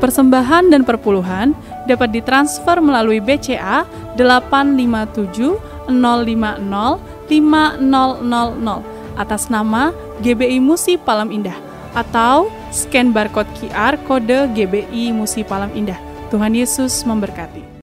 persembahan dan perpuluhan dapat ditransfer melalui BCA 857 050 5000 atas nama GBI Musi Palam Indah atau scan barcode QR kode GBI Musi Palam Indah. Tuhan Yesus memberkati.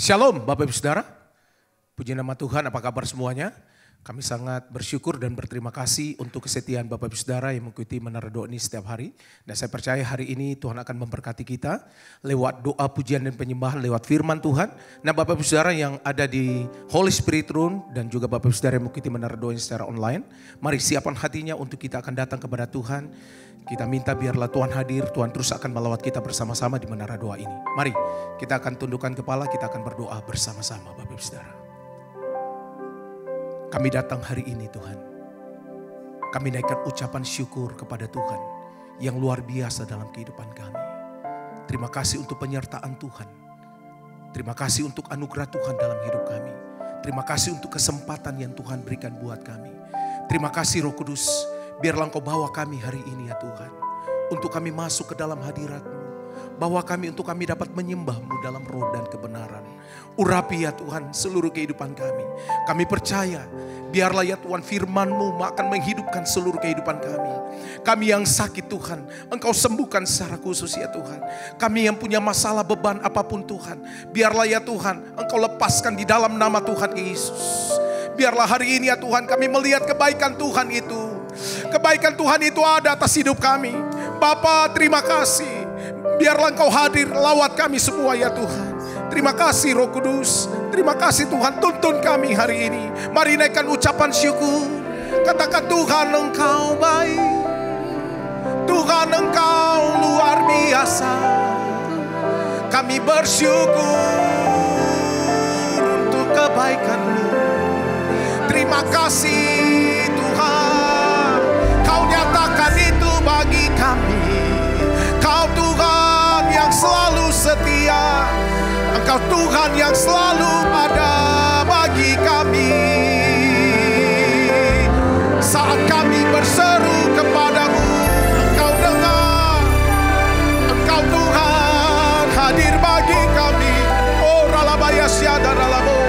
Shalom Bapak Ibu Saudara, puji nama Tuhan, apa kabar semuanya? Kami sangat bersyukur dan berterima kasih untuk kesetiaan Bapak Ibu Saudara yang mengikuti Menara Doa ini setiap hari. Dan saya percaya hari ini Tuhan akan memberkati kita lewat doa, pujian dan penyembahan, lewat firman Tuhan. Nah Bapak Ibu Saudara yang ada di Holy Spirit Room dan juga Bapak Ibu Saudara yang mengikuti Menara Doa ini secara online, mari siapkan hatinya untuk kita akan datang kepada Tuhan. Kita minta biarlah Tuhan hadir, Tuhan terus akan melawat kita bersama-sama di Menara Doa ini. Mari kita akan tundukkan kepala, kita akan berdoa bersama-sama Bapak Ibu Saudara. Kami datang hari ini Tuhan. Kami naikkan ucapan syukur kepada Tuhan yang luar biasa dalam kehidupan kami. Terima kasih untuk penyertaan Tuhan. Terima kasih untuk anugerah Tuhan dalam hidup kami. Terima kasih untuk kesempatan yang Tuhan berikan buat kami. Terima kasih Roh Kudus. Biarlah Engkau bawa kami hari ini ya Tuhan. Untuk kami masuk ke dalam hadirat-Mu. Bawa kami untuk kami dapat menyembah-Mu dalam roh dan kebenaran. Urapi ya Tuhan seluruh kehidupan kami. Kami percaya biarlah ya Tuhan firman-Mu akan menghidupkan seluruh kehidupan kami. Kami yang sakit Tuhan, Engkau sembuhkan secara khusus ya Tuhan. Kami yang punya masalah beban apapun Tuhan, biarlah ya Tuhan Engkau lepaskan di dalam nama Tuhan Yesus. Biarlah hari ini ya Tuhan kami melihat kebaikan Tuhan itu. Kebaikan Tuhan itu ada atas hidup kami. Bapa terima kasih. Biarlah Engkau hadir lawat kami semua ya Tuhan. Terima kasih Roh Kudus. Terima kasih Tuhan tuntun kami hari ini. Mari naikkan ucapan syukur. Katakan Tuhan Engkau baik. Tuhan Engkau luar biasa. Kami bersyukur untuk kebaikan-Mu. Terima kasih Tuhan. Kau nyatakan itu bagi kami. Kau Tuhan yang selalu setia. Engkau Tuhan yang selalu ada bagi kami. Saat kami berseru kepadamu, Engkau dengar. Engkau Tuhan hadir bagi kami. Oh ralabaya syada ralabo.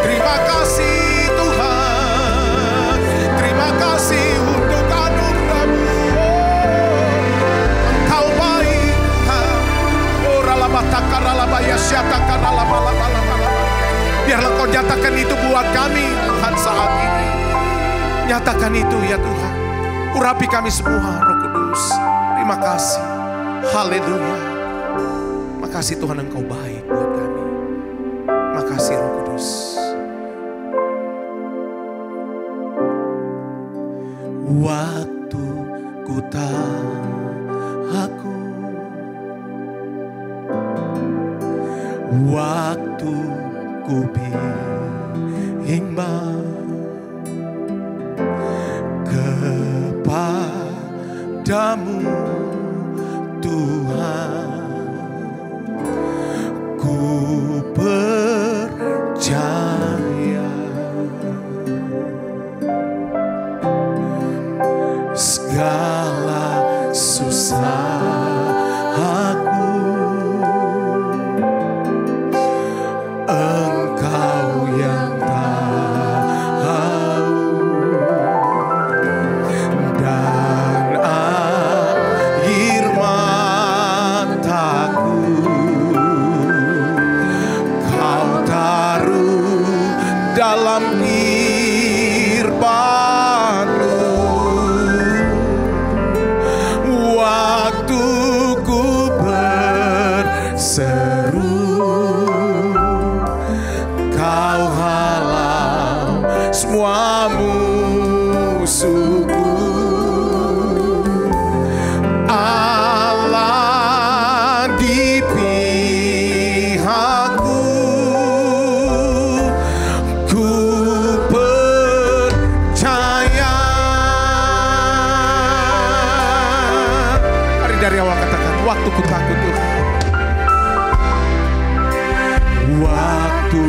Terima kasih Tuhan. Terima kasih untuk anugerah-Mu. Engkau baik Tuhan. Oh ralabataka ralabaya syada karalabalabalabalabala. Biarlah Kau nyatakan itu buat kami Tuhan saat ini. Nyatakan itu ya Tuhan. Urapi kami semua Roh Kudus. Terima kasih. Haleluya. Makasih Tuhan Engkau baik buat kami. Makasih Roh Kudus. waktu ku aku, waktu ku bimbang kepadamu Tuhan, ku percaya segala susah aku, Engkau yang tahu, dan air mataku Kau taruh dalam irban-Mu. Waktu ku berseru, Kau halau semua musuhku. Allah di pihakku, ku percaya. Mari dari awal katakan, waktu ku takut Tuhan, waktu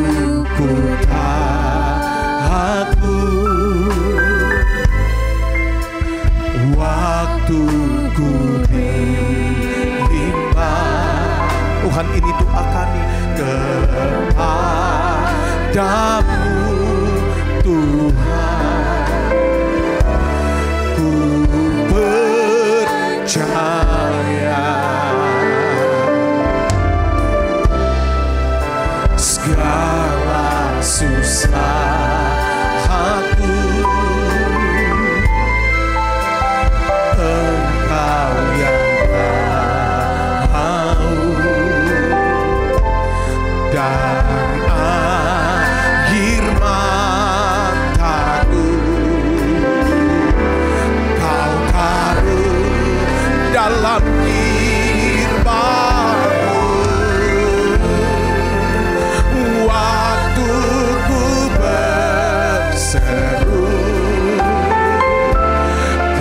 ku takut, waktu ku bimbang. Tuhan, ini doa kami kepadamu Tuhan, ku percaya segala susah aku, Engkau yang tahu, dan air mataku Kau taruh dalam irban-Mu. Waktu ku berseru,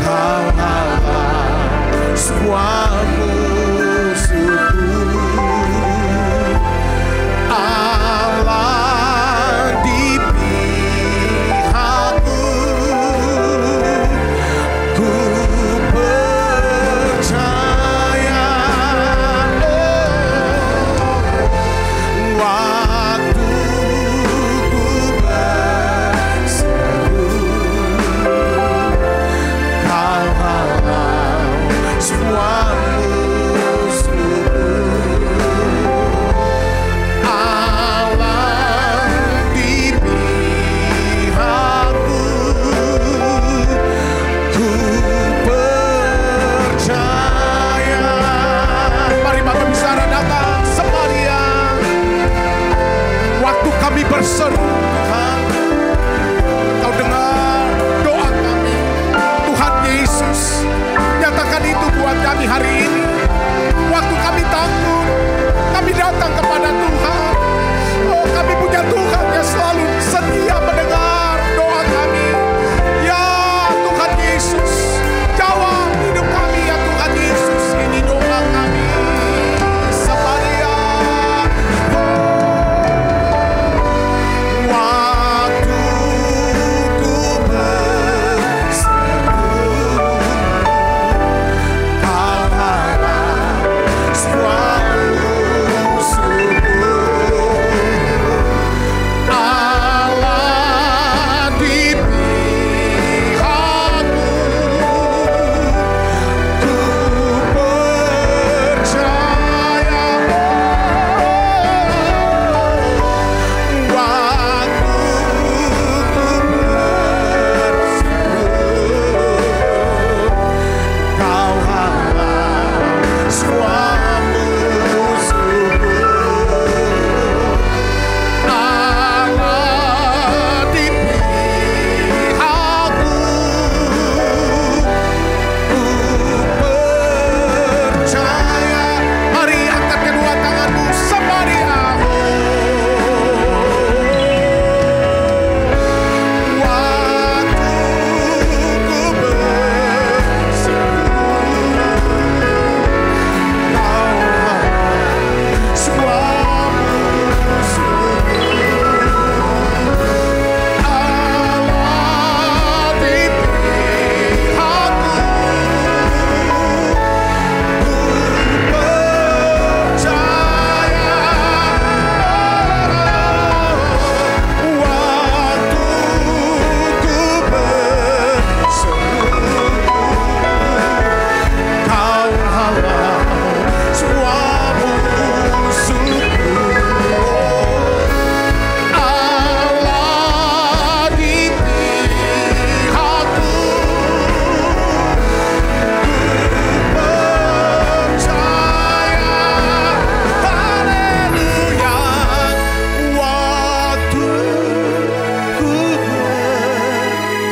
Kau halau semua musuhku. Allah di pihakku, ku percaya. Waktu ku berseru, Kau halau semua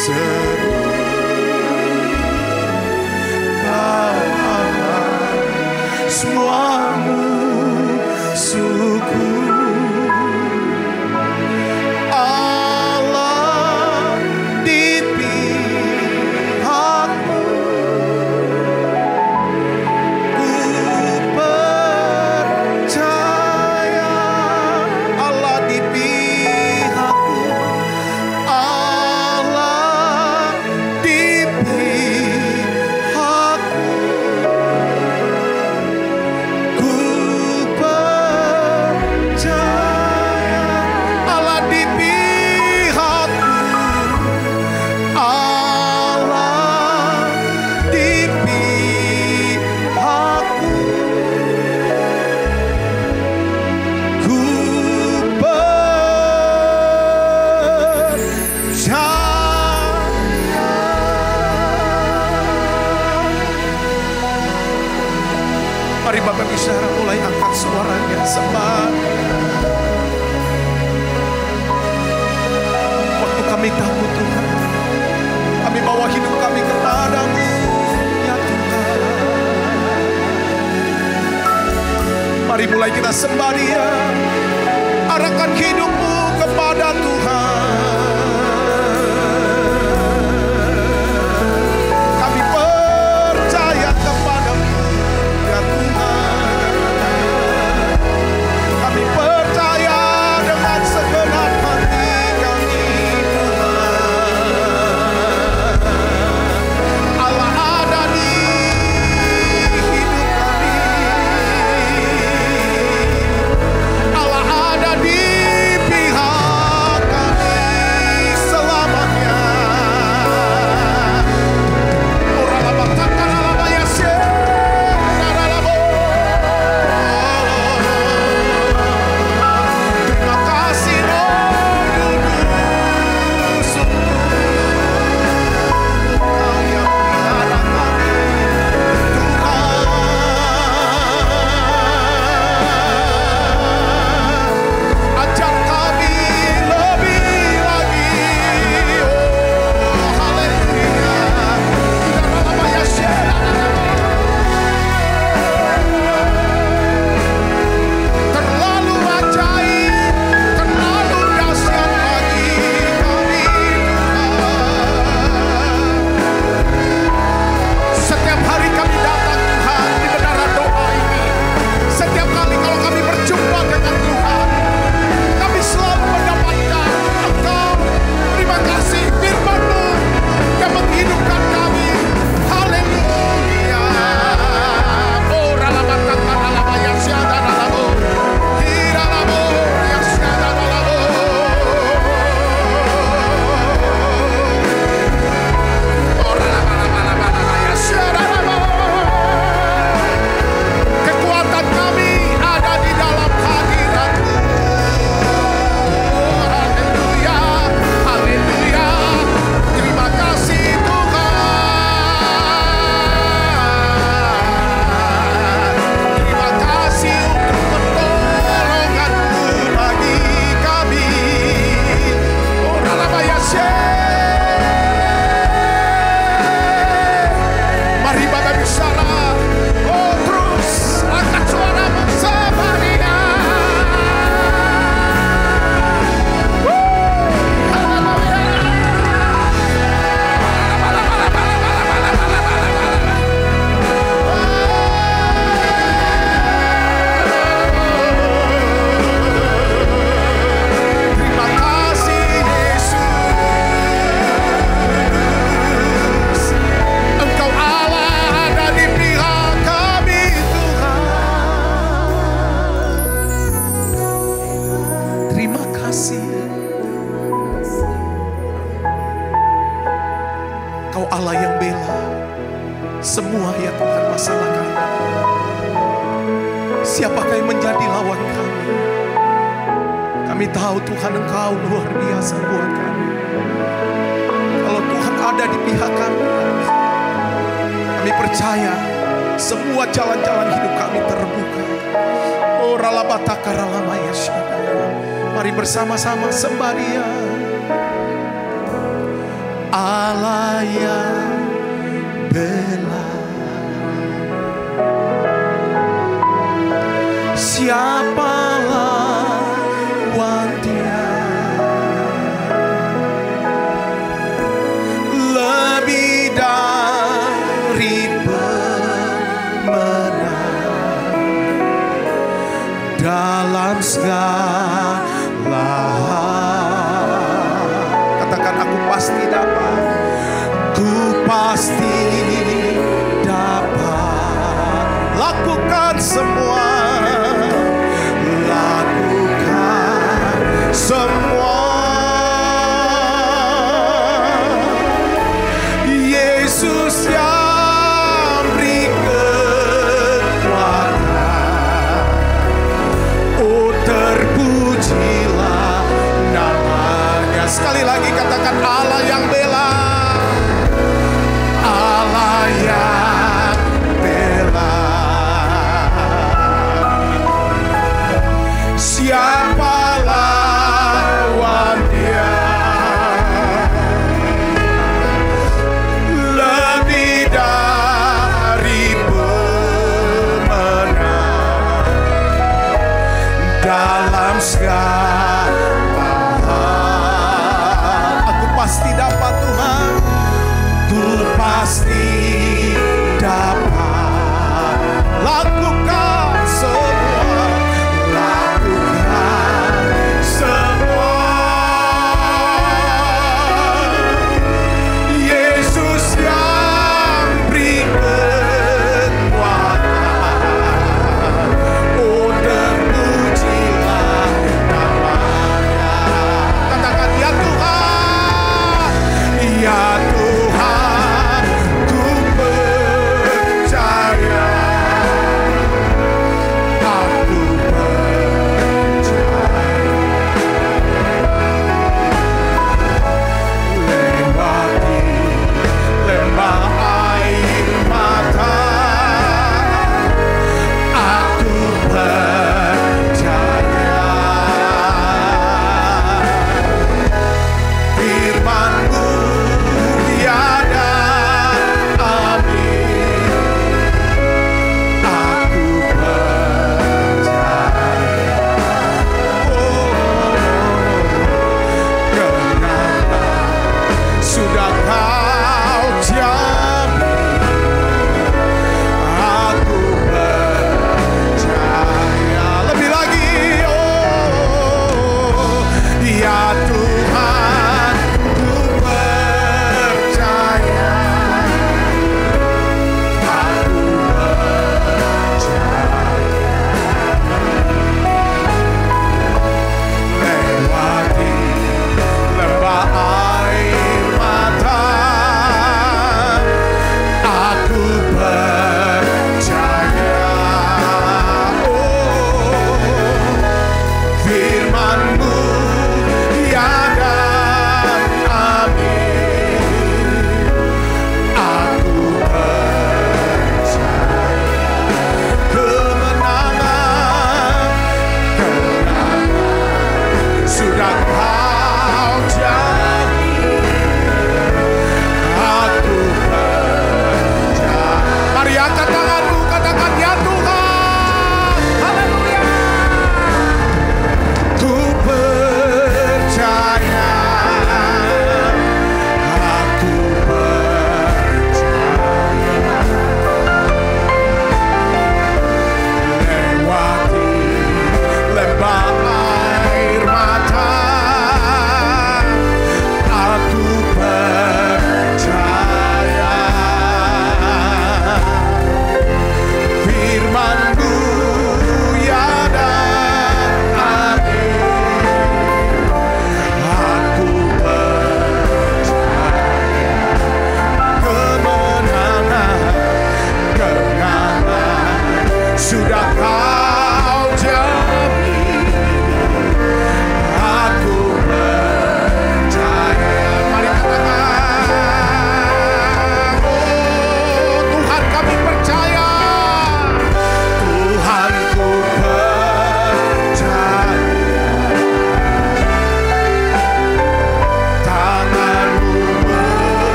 seru. Kau Allah semua musuhku. Allah di pihakmu. Ku percaya Allah di pihakku. Allah di pihakku. Ku percaya Allah di pihakku. Allah di pihakku. Ku percaya. Mari Bapak bicara, mulai angkat suaranya, sembah. Waktu kami takut Tuhan, kami bawa hidup kami kepadamu, ya Tuhan. Mari mulai kita sembah Dia, arahkan hidupmu kepada Tuhan. Kami percaya kepadamu, ya Tuhan. Kami percaya dengan segenap hati kami, Tuhan. Allah ada di hidup kami. Allah ada di pihak kami selamanya. Terima kasih Roh Kudus, Engkau yang pelihara kami, Tuhan. Ajar kami lebih lagi, oh haleluya. Terlalu ajaib, terlalu dahsyat bagi kami, Tuhan. Setiap hari kami datang, Tuhan, di menara doa ini. Setiap kali kalau kami berjumpa dengan Tuhan, kami selalu mendapatkan Engkau. Terima kasih firman-Mu yang menghidupkan kami. Haleluya. Oh, ralabakaka ralabaya syada ralabo. Hiralabo ya syada ralabo. Oh, ralabalabalabalabaya syada ralabo. Kekuatan kami ada di dalam hadirat-Mu. Oh, haleluya, haleluya. Terima kasih Tuhan. Terima kasih untuk pertolongan-Mu bagi kami. Oh, ralabaya mari Bapak bicara. Oh, terus angkat suaramu, sembah Dia. Terima kasih Yesus. Engkau Allah ada di pihak kami, Tuhan. Terima kasih. Kau Allah yang bela semua, ya Tuhan, masalah kami. Siapakah yang menjadi lawan kami? Kami tahu Tuhan Engkau luar biasa buat kami. Kalau Tuhan ada di pihak kami, kami percaya semua jalan-jalan hidup kami terbuka. Oh, ralabataka ralamaya syada. Mari bersama-sama sembah Dia. Allah yang bela. Siapa lawan Dia? Lebih dari pemenang dalam segala hal. Katakan, aku pasti dapat. Ku pasti dapat lakukan semua. Semua Yesus yang beri kekuatan. Oh, terpujilah namanya. Sekali lagi katakan, Allah yang bela. Allah yang bela. Siapa segala hal. Aku pasti dapat Tuhan. Ku pasti dapat lakukan semua. Lakukan semua. Yesus yang beri kekuatan. Oh, terpujilah namanya. Katakan, ya Tuhan, ya Tuhan, ku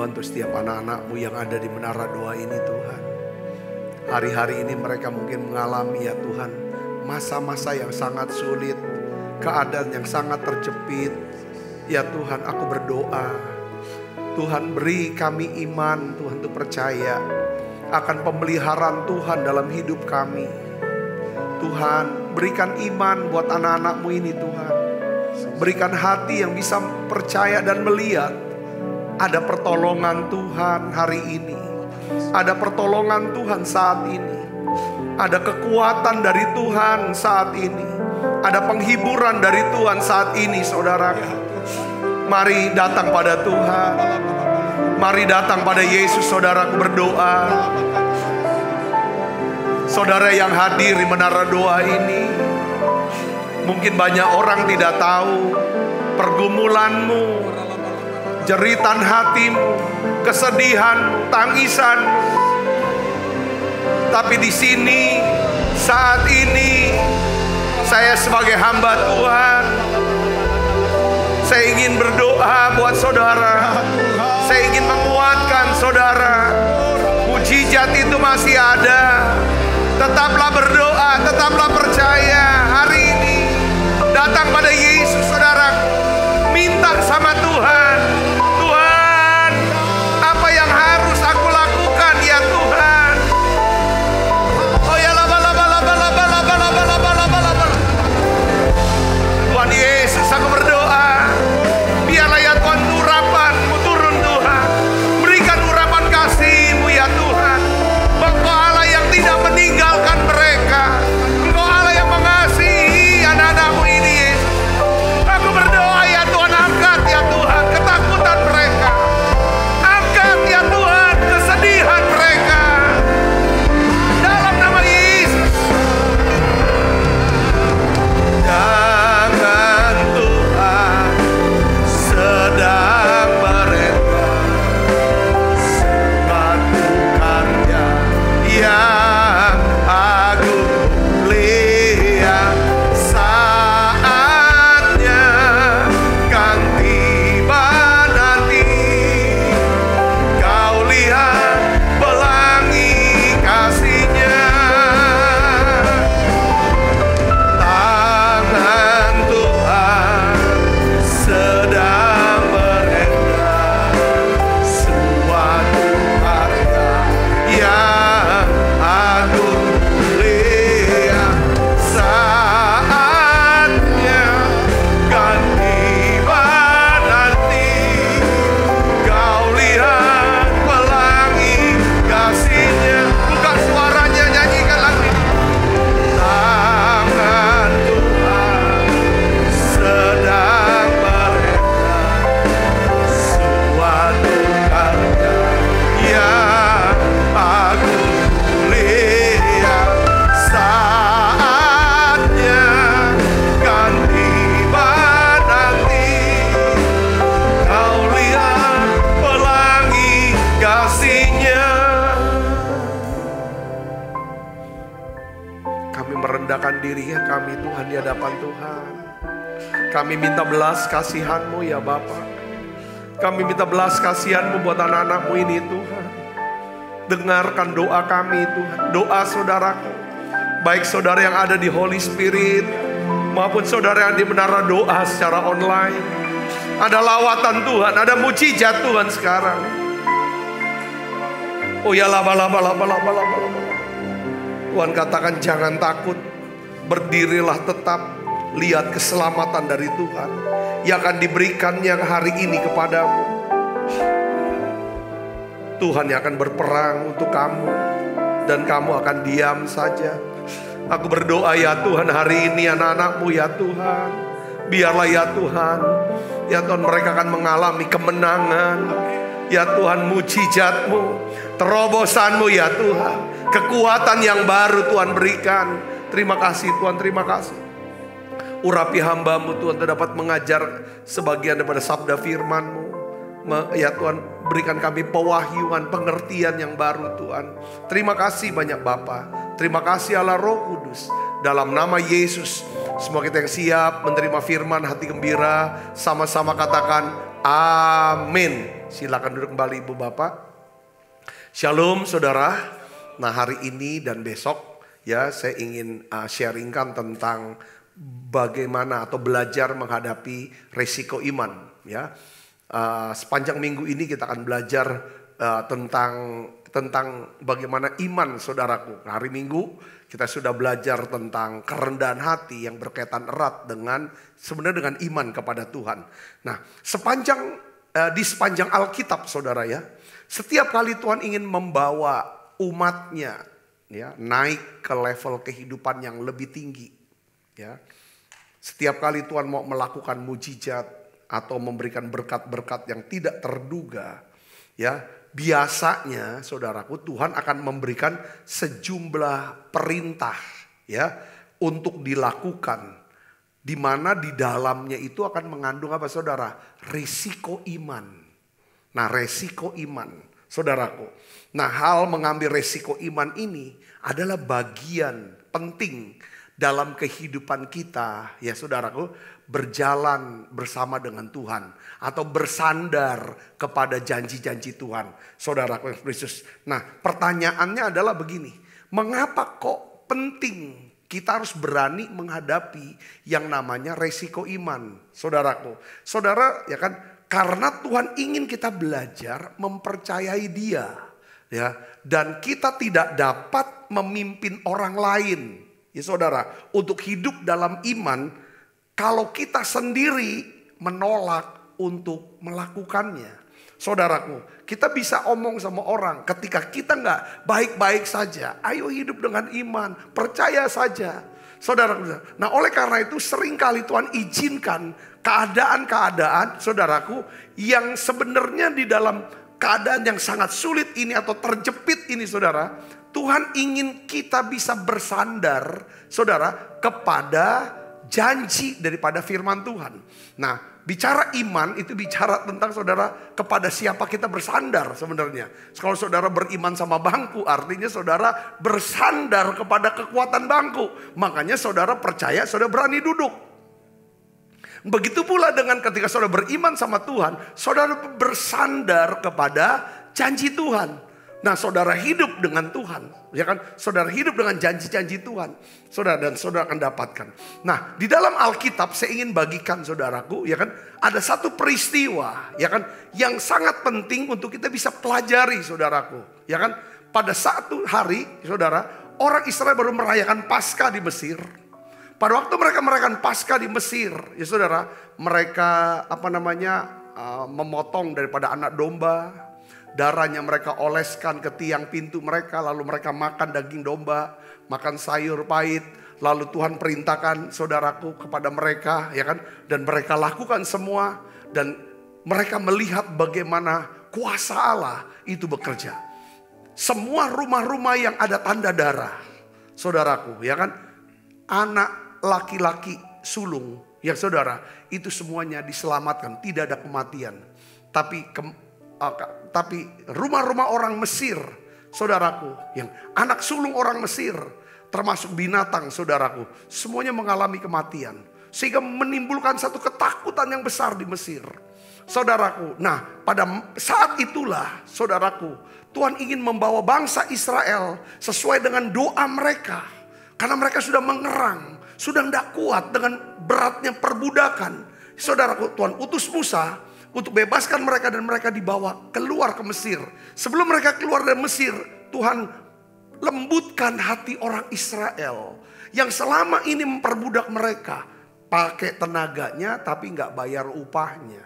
Tuhan untuk setiap anak-anak-Mu yang ada di menara doa ini Tuhan. Hari-hari ini mereka mungkin mengalami ya Tuhan, masa-masa yang sangat sulit, keadaan yang sangat terjepit. Ya Tuhan, aku berdoa, Tuhan beri kami iman Tuhan untuk percaya akan pemeliharaan Tuhan dalam hidup kami. Tuhan, berikan iman buat anak-anak-Mu ini Tuhan. Berikan hati yang bisa percaya dan melihat ada pertolongan Tuhan hari ini. Ada pertolongan Tuhan saat ini. Ada kekuatan dari Tuhan saat ini. Ada penghiburan dari Tuhan saat ini, saudara. Mari datang pada Tuhan. Mari datang pada Yesus, saudaraku berdoa. Saudara yang hadir di menara doa ini, mungkin banyak orang tidak tahu pergumulanmu, jeritan hatimu, kesedihan, tangisan. Tapi di sini, saat ini, saya sebagai hamba Tuhan, saya ingin berdoa buat saudara. Saya ingin menguatkan saudara. Mujizat itu masih ada. Tetaplah berdoa, tetaplah percaya. Hari ini datang pada Yesus, saudara. Minta sama Tuhan. Tuhan, apa yang harus aku lakukan ya Tuhan? Oh ya Tuhan Yesus, aku berdoa. Biarlah ya Tuhan urapan-Mu turun Tuhan. Berikan urapan kasih-Mu ya Tuhan. Engkau Allah yang tidak meninggalkan mereka. Engkau Allah yang mengasihi anak-anak-Mu ini Yesus. Aku berdoa ya Tuhan, angkat ya Tuhan ketakutan mereka. Angkat ya Tuhan kesedihan mereka. Dalam nama Yesus. Jangan Tuhan sedang mereka suatu karya yang agung mulia. Saatnya kan tiba nanti. Kau lihat pelangi kasih-Nya. Tangan Tuhan sedang merentang suatu karya yang agung mulia. Saatnya kan tiba nanti. Kau lihat pelangi kasih-Nya. Bukan suaranya, nyanyikan lagu ini. Tangan Tuhan sedang merentang suatu karya yang agung mulia. Saatnya kan tiba nanti. Kau lihat pelangi kasih-Nya. Kami merendahkan diri kami Tuhan di hadapan Tuhan. Kami minta belas kasihan-Mu ya Bapa. Kami minta belas kasihan-Mu buat anak-anak-Mu ini Tuhan. Dengarkan doa kami Tuhan. Doa saudaraku. Baik saudara yang ada di Holy Spirit maupun saudara yang di menara doa secara online. Ada lawatan Tuhan, ada mujizat Tuhan sekarang. Oh ya laba. Tuhan katakan jangan takut. Berdirilah tetap. Lihat keselamatan dari Tuhan yang akan diberikan yang hari ini kepadamu. Tuhan yang akan berperang untuk kamu. Dan kamu akan diam saja. Aku berdoa ya Tuhan hari ini anak-anak-Mu ya Tuhan. Biarlah ya Tuhan. Ya Tuhan mereka akan mengalami kemenangan. Ya Tuhan mujizat-Mu. Terobosan-Mu ya Tuhan. Kekuatan yang baru Tuhan berikan. Terima kasih Tuhan, terima kasih. Urapi hamba-Mu Tuhan terdapat mengajar sebagian daripada sabda firman-Mu. Ya Tuhan berikan kami pewahyuan, pengertian yang baru Tuhan. Terima kasih banyak Bapa. Terima kasih Allah Roh Kudus. Dalam nama Yesus semua kita yang siap menerima firman hati gembira sama-sama katakan amin. Silakan duduk kembali Ibu Bapak. Shalom saudara. Nah hari ini dan besok ya saya ingin sharingkan tentang bagaimana atau belajar menghadapi resiko iman ya. Sepanjang minggu ini kita akan belajar tentang bagaimana iman saudaraku. Hari Minggu kita sudah belajar tentang kerendahan hati yang berkaitan erat dengan sebenarnya dengan iman kepada Tuhan. Nah, di sepanjang Alkitab saudara ya, setiap kali Tuhan ingin membawa umatnya ya naik ke level kehidupan yang lebih tinggi ya. Setiap kali Tuhan mau melakukan mujizat atau memberikan berkat-berkat yang tidak terduga ya, biasanya saudaraku Tuhan akan memberikan sejumlah perintah ya untuk dilakukan, di mana di dalamnya itu akan mengandung apa saudara? Risiko iman. Nah resiko iman saudaraku. Nah hal mengambil resiko iman ini adalah bagian penting dalam kehidupan kita ya saudaraku, berjalan bersama dengan Tuhan atau bersandar kepada janji-janji Tuhan saudaraku yang Kristus. Nah pertanyaannya adalah begini, mengapa kok penting kita harus berani menghadapi yang namanya resiko iman saudaraku. Saudara ya kan, karena Tuhan ingin kita belajar mempercayai Dia ya, dan kita tidak dapat memimpin orang lain ya saudara untuk hidup dalam iman kalau kita sendiri menolak untuk melakukannya. Saudaraku, kita bisa omong sama orang ketika kita nggak baik-baik saja. Ayo hidup dengan iman, percaya saja. Saudaraku, nah oleh karena itu seringkali Tuhan izinkan keadaan-keadaan saudaraku yang sebenarnya di dalam keadaan yang sangat sulit ini atau terjepit ini saudara, Tuhan ingin kita bisa bersandar saudara kepada janji daripada firman Tuhan. Nah bicara iman itu bicara tentang saudara kepada siapa kita bersandar sebenarnya. Kalau saudara beriman sama bangku, artinya saudara bersandar kepada kekuatan bangku. Makanya saudara percaya, saudara berani duduk. Begitu pula dengan ketika saudara beriman sama Tuhan, saudara bersandar kepada janji Tuhan. Nah saudara hidup dengan Tuhan, ya kan? Saudara hidup dengan janji-janji Tuhan, saudara, dan saudara akan dapatkan. Nah di dalam Alkitab saya ingin bagikan saudaraku, ya kan? Ada satu peristiwa, ya kan? Yang sangat penting untuk kita bisa pelajari saudaraku, ya kan? Pada satu hari, saudara, orang Israel baru merayakan Paskah di Mesir. Pada waktu mereka merayakan Paskah di Mesir, ya saudara, mereka memotong daripada anak domba. Darahnya mereka oleskan ke tiang pintu mereka. Lalu mereka makan daging domba, makan sayur pahit. Lalu Tuhan perintahkan saudaraku kepada mereka, ya kan? Dan mereka lakukan semua. Dan mereka melihat bagaimana kuasa Allah itu bekerja. Semua rumah-rumah yang ada tanda darah, saudaraku, ya kan? Anak laki-laki sulung, ya saudara, itu semuanya diselamatkan, tidak ada kematian. Tapi rumah-rumah orang Mesir, saudaraku, yang anak sulung orang Mesir, termasuk binatang saudaraku, semuanya mengalami kematian. Sehingga menimbulkan satu ketakutan yang besar di Mesir. Saudaraku, nah pada saat itulah saudaraku, Tuhan ingin membawa bangsa Israel sesuai dengan doa mereka. Karena mereka sudah mengerang, sudah tidak kuat dengan beratnya perbudakan. Saudaraku, Tuhan utus Musa untuk bebaskan mereka dan mereka dibawa keluar ke Mesir. Sebelum mereka keluar dari Mesir, Tuhan lembutkan hati orang Israel yang selama ini memperbudak mereka, pakai tenaganya tapi nggak bayar upahnya.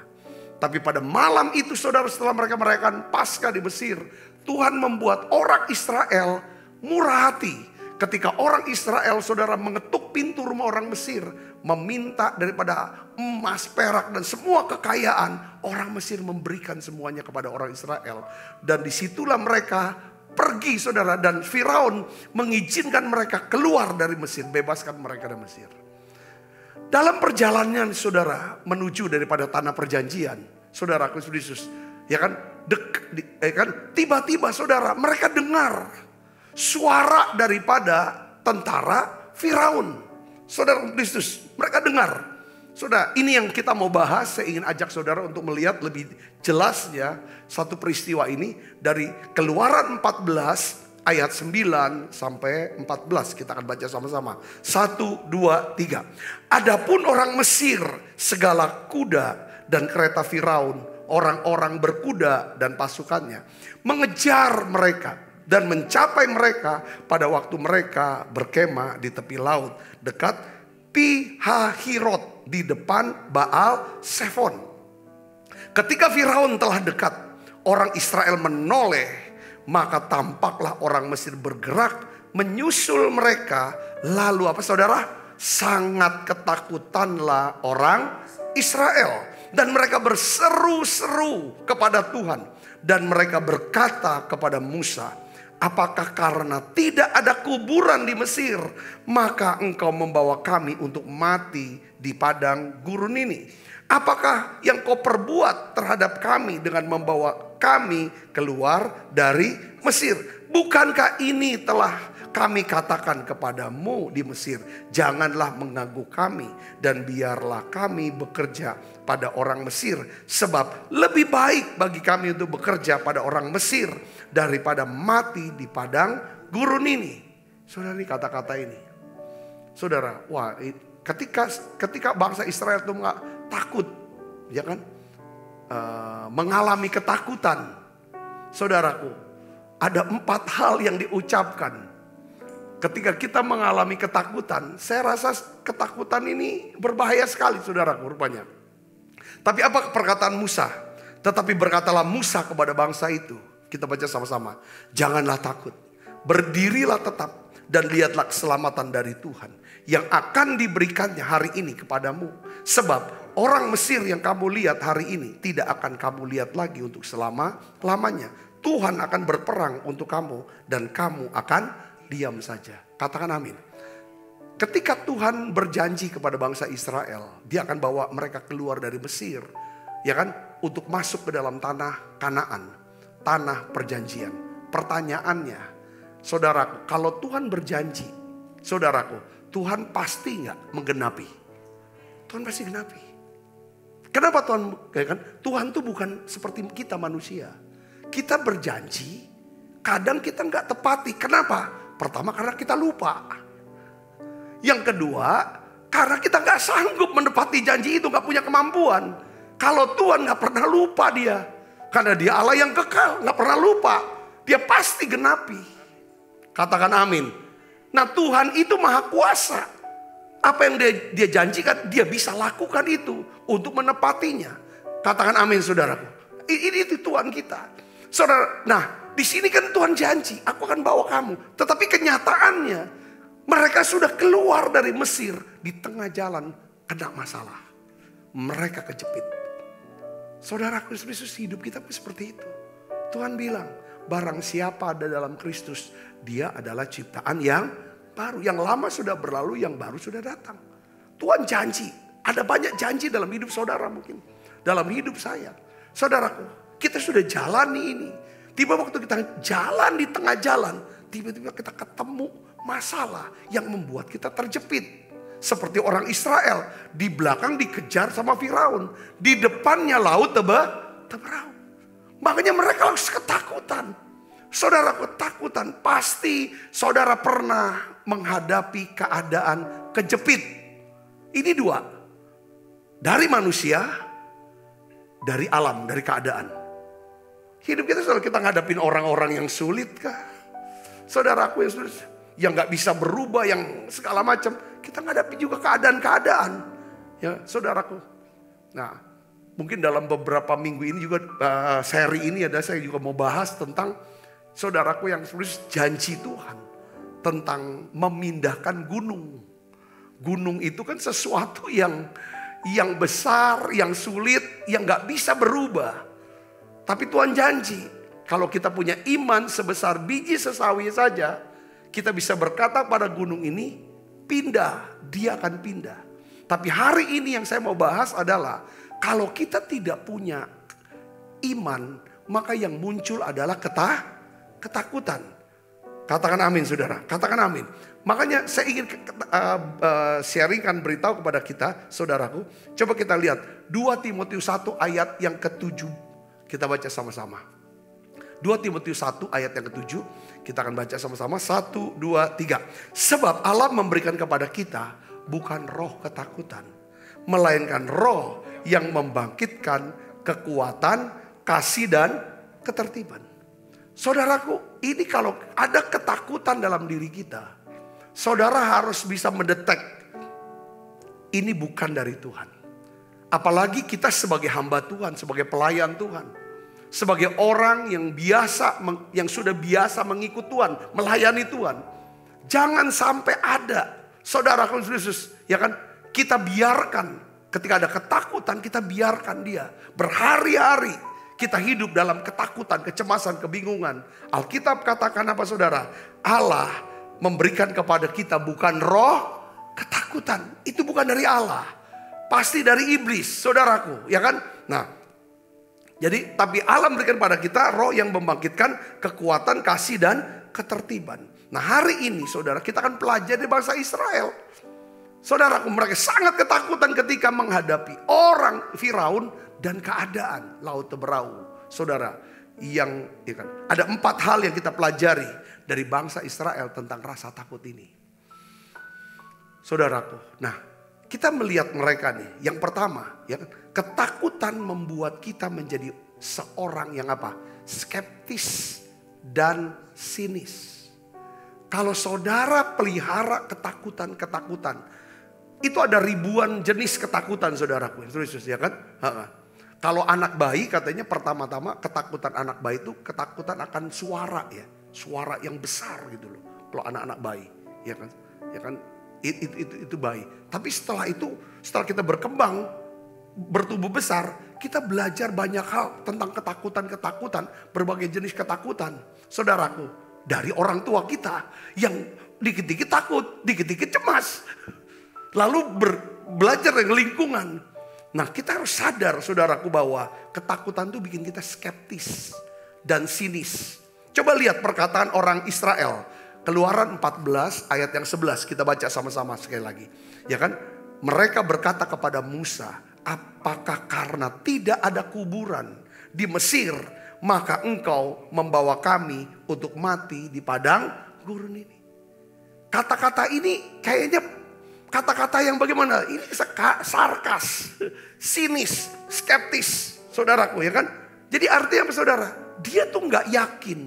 Tapi pada malam itu saudara, setelah mereka merayakan Paskah di Mesir, Tuhan membuat orang Israel murah hati. Ketika orang Israel saudara mengetuk pintu rumah orang Mesir, meminta daripada emas, perak dan semua kekayaan, orang Mesir memberikan semuanya kepada orang Israel. Dan disitulah mereka pergi saudara, dan Firaun mengizinkan mereka keluar dari Mesir, bebaskan mereka dari Mesir. Dalam perjalanan saudara menuju daripada tanah perjanjian, saudara Kristus, ya kan, tiba-tiba saudara mereka dengar suara daripada tentara Firaun. Saudara Kristus, mereka dengar Saudara, ini yang kita mau bahas. Saya ingin ajak saudara untuk melihat lebih jelasnya satu peristiwa ini dari Keluaran 14 ayat 9 sampai 14. Kita akan baca sama-sama. 1, 2, 3. Adapun orang Mesir, segala kuda dan kereta Firaun, orang-orang berkuda dan pasukannya, mengejar mereka dan mencapai mereka pada waktu mereka berkemah di tepi laut dekat Pihahirot di depan Baal Sefon. Ketika Firaun telah dekat, orang Israel menoleh, maka tampaklah orang Mesir bergerak menyusul mereka. Lalu apa saudara? Sangat ketakutanlah orang Israel. Dan mereka berseru-seru kepada Tuhan. Dan mereka berkata kepada Musa, apakah karena tidak ada kuburan di Mesir, maka engkau membawa kami untuk mati di padang gurun ini? Apakah yang kau perbuat terhadap kami dengan membawa kami keluar dari Mesir? Bukankah ini telah kami katakan kepadamu di Mesir, janganlah mengganggu kami dan biarlah kami bekerja pada orang Mesir. Sebab lebih baik bagi kami untuk bekerja pada orang Mesir daripada mati di padang gurun ini. Saudara, ini kata-kata ini. Saudara, wah, ketika bangsa Israel itu takut, ya kan? Mengalami ketakutan. Saudaraku, ada 4 hal yang diucapkan. Ketika kita mengalami ketakutan, saya rasa ketakutan ini berbahaya sekali, saudaraku, rupanya. Tapi apa perkataan Musa? Tetapi berkatalah Musa kepada bangsa itu. Kita baca sama-sama. Janganlah takut, berdirilah tetap dan lihatlah keselamatan dari Tuhan yang akan diberikannya hari ini kepadamu. Sebab orang Mesir yang kamu lihat hari ini tidak akan kamu lihat lagi untuk selama-lamanya. Tuhan akan berperang untuk kamu dan kamu akan diam saja. Katakan amin. Ketika Tuhan berjanji kepada bangsa Israel, dia akan bawa mereka keluar dari Mesir, ya kan, untuk masuk ke dalam tanah Kanaan, tanah perjanjian. Pertanyaannya, saudaraku, kalau Tuhan berjanji, saudaraku, Tuhan pasti nggak menggenapi? Tuhan pasti genapi. Kenapa Tuhan? Ya kan? Tuhan tuh bukan seperti kita manusia. Kita berjanji, kadang kita nggak tepati. Kenapa? Pertama, karena kita lupa. Yang kedua, karena kita nggak sanggup menepati janji itu, nggak punya kemampuan. Kalau Tuhan nggak pernah lupa dia, karena dia Allah yang kekal, nggak pernah lupa. Dia pasti genapi. Katakan amin. Nah, Tuhan itu maha kuasa. Apa yang dia janjikan, dia bisa lakukan itu untuk menepatinya. Katakan amin, saudaraku. Ini itu Tuhan kita, saudara. Nah, di sini kan Tuhan janji, aku akan bawa kamu. Tetapi kenyataannya, mereka sudah keluar dari Mesir. Di tengah jalan kena masalah. Mereka kejepit. Saudara Kristus, hidup kita seperti itu. Tuhan bilang, barang siapa ada dalam Kristus, dia adalah ciptaan yang baru. Yang lama sudah berlalu, yang baru sudah datang. Tuhan janji. Ada banyak janji dalam hidup saudara mungkin. Dalam hidup saya. Saudaraku, kita sudah jalani ini. Tiba waktu kita jalan di tengah jalan, tiba-tiba kita ketemu masalah yang membuat kita terjepit. Seperti orang Israel, di belakang dikejar sama Firaun, di depannya laut teberau. Makanya mereka langsung ketakutan. Saudara, ketakutan pasti saudara pernah menghadapi keadaan kejepit. Ini 2. Dari manusia, dari alam, dari keadaan. Hidup kita selalu kita ngadapin orang-orang yang sulit kah? Saudaraku yang sulit, yang gak bisa berubah, yang segala macam. Kita ngadapi juga keadaan-keadaan. Ya, saudaraku. Nah, mungkin dalam beberapa minggu ini juga seri ini saya juga mau bahas tentang saudaraku yang sulit janji Tuhan. Tentang memindahkan gunung. Gunung itu kan sesuatu yang besar, yang sulit, yang gak bisa berubah. Tapi Tuhan janji, kalau kita punya iman sebesar biji sesawi saja, kita bisa berkata pada gunung ini, pindah, dia akan pindah. Tapi hari ini yang saya mau bahas adalah, kalau kita tidak punya iman, maka yang muncul adalah ketakutan. Katakan amin saudara, katakan amin. Makanya saya ingin sharingkan, beritahu kepada kita saudaraku. Coba kita lihat 2 Timotius 1 ayat yang ke-7. Kita baca sama-sama. 2 Timotius 1 ayat yang ke-7. Kita akan baca sama-sama. 1, 2, 3. Sebab Allah memberikan kepada kita bukan roh ketakutan, melainkan roh yang membangkitkan kekuatan, kasih dan ketertiban. Saudaraku, ini kalau ada ketakutan dalam diri kita, saudara harus bisa mendetek ini bukan dari Tuhan. Apalagi kita sebagai hamba Tuhan, sebagai pelayan Tuhan, sebagai orang yang sudah biasa mengikut Tuhan, melayani Tuhan. Jangan sampai ada, saudaraku Yesus, ya kan? Kita biarkan ketika ada ketakutan, kita biarkan dia berhari-hari. Kita hidup dalam ketakutan, kecemasan, kebingungan. Alkitab katakan apa saudara? Allah memberikan kepada kita bukan roh ketakutan. Itu bukan dari Allah. Pasti dari iblis, saudaraku. Ya kan? Nah, jadi tapi Allah memberikan pada kita roh yang membangkitkan kekuatan, kasih dan ketertiban. Nah hari ini saudara, kita akan pelajari bangsa Israel. Saudaraku, mereka sangat ketakutan ketika menghadapi orang Firaun dan keadaan laut Teberau. Saudara, ya kan, ada 4 hal yang kita pelajari dari bangsa Israel tentang rasa takut ini. Saudaraku, nah kita melihat mereka nih. Yang pertama, ya kan, ketakutan membuat kita menjadi seorang yang apa? Skeptis dan sinis. Kalau saudara pelihara ketakutan, itu ada ribuan jenis ketakutan saudaraku. Ya kan? Kalau anak bayi katanya pertama-tama ketakutan anak bayi itu ketakutan akan suara ya. Suara yang besar gitu loh. Kalau anak-anak bayi, ya kan? Ya kan? Itu bayi. Tapi setelah itu, setelah kita berkembang, bertumbuh besar, kita belajar banyak hal tentang ketakutan, berbagai jenis ketakutan. Saudaraku, dari orang tua kita yang dikit-dikit takut, dikit-dikit cemas. Lalu belajar dari lingkungan. Nah kita harus sadar saudaraku bahwa ketakutan itu bikin kita skeptis dan sinis. Coba lihat perkataan orang Israel. Keluaran 14 ayat yang 11 kita baca sama-sama sekali lagi. Ya kan? Mereka berkata kepada Musa, apakah karena tidak ada kuburan di Mesir maka engkau membawa kami untuk mati di padang gurun ini? Kata-kata ini kayaknya kata-kata yang bagaimana? Ini sarkas, sinis, skeptis, saudaraku ya kan? Jadi artinya apa saudara? Dia tuh nggak yakin,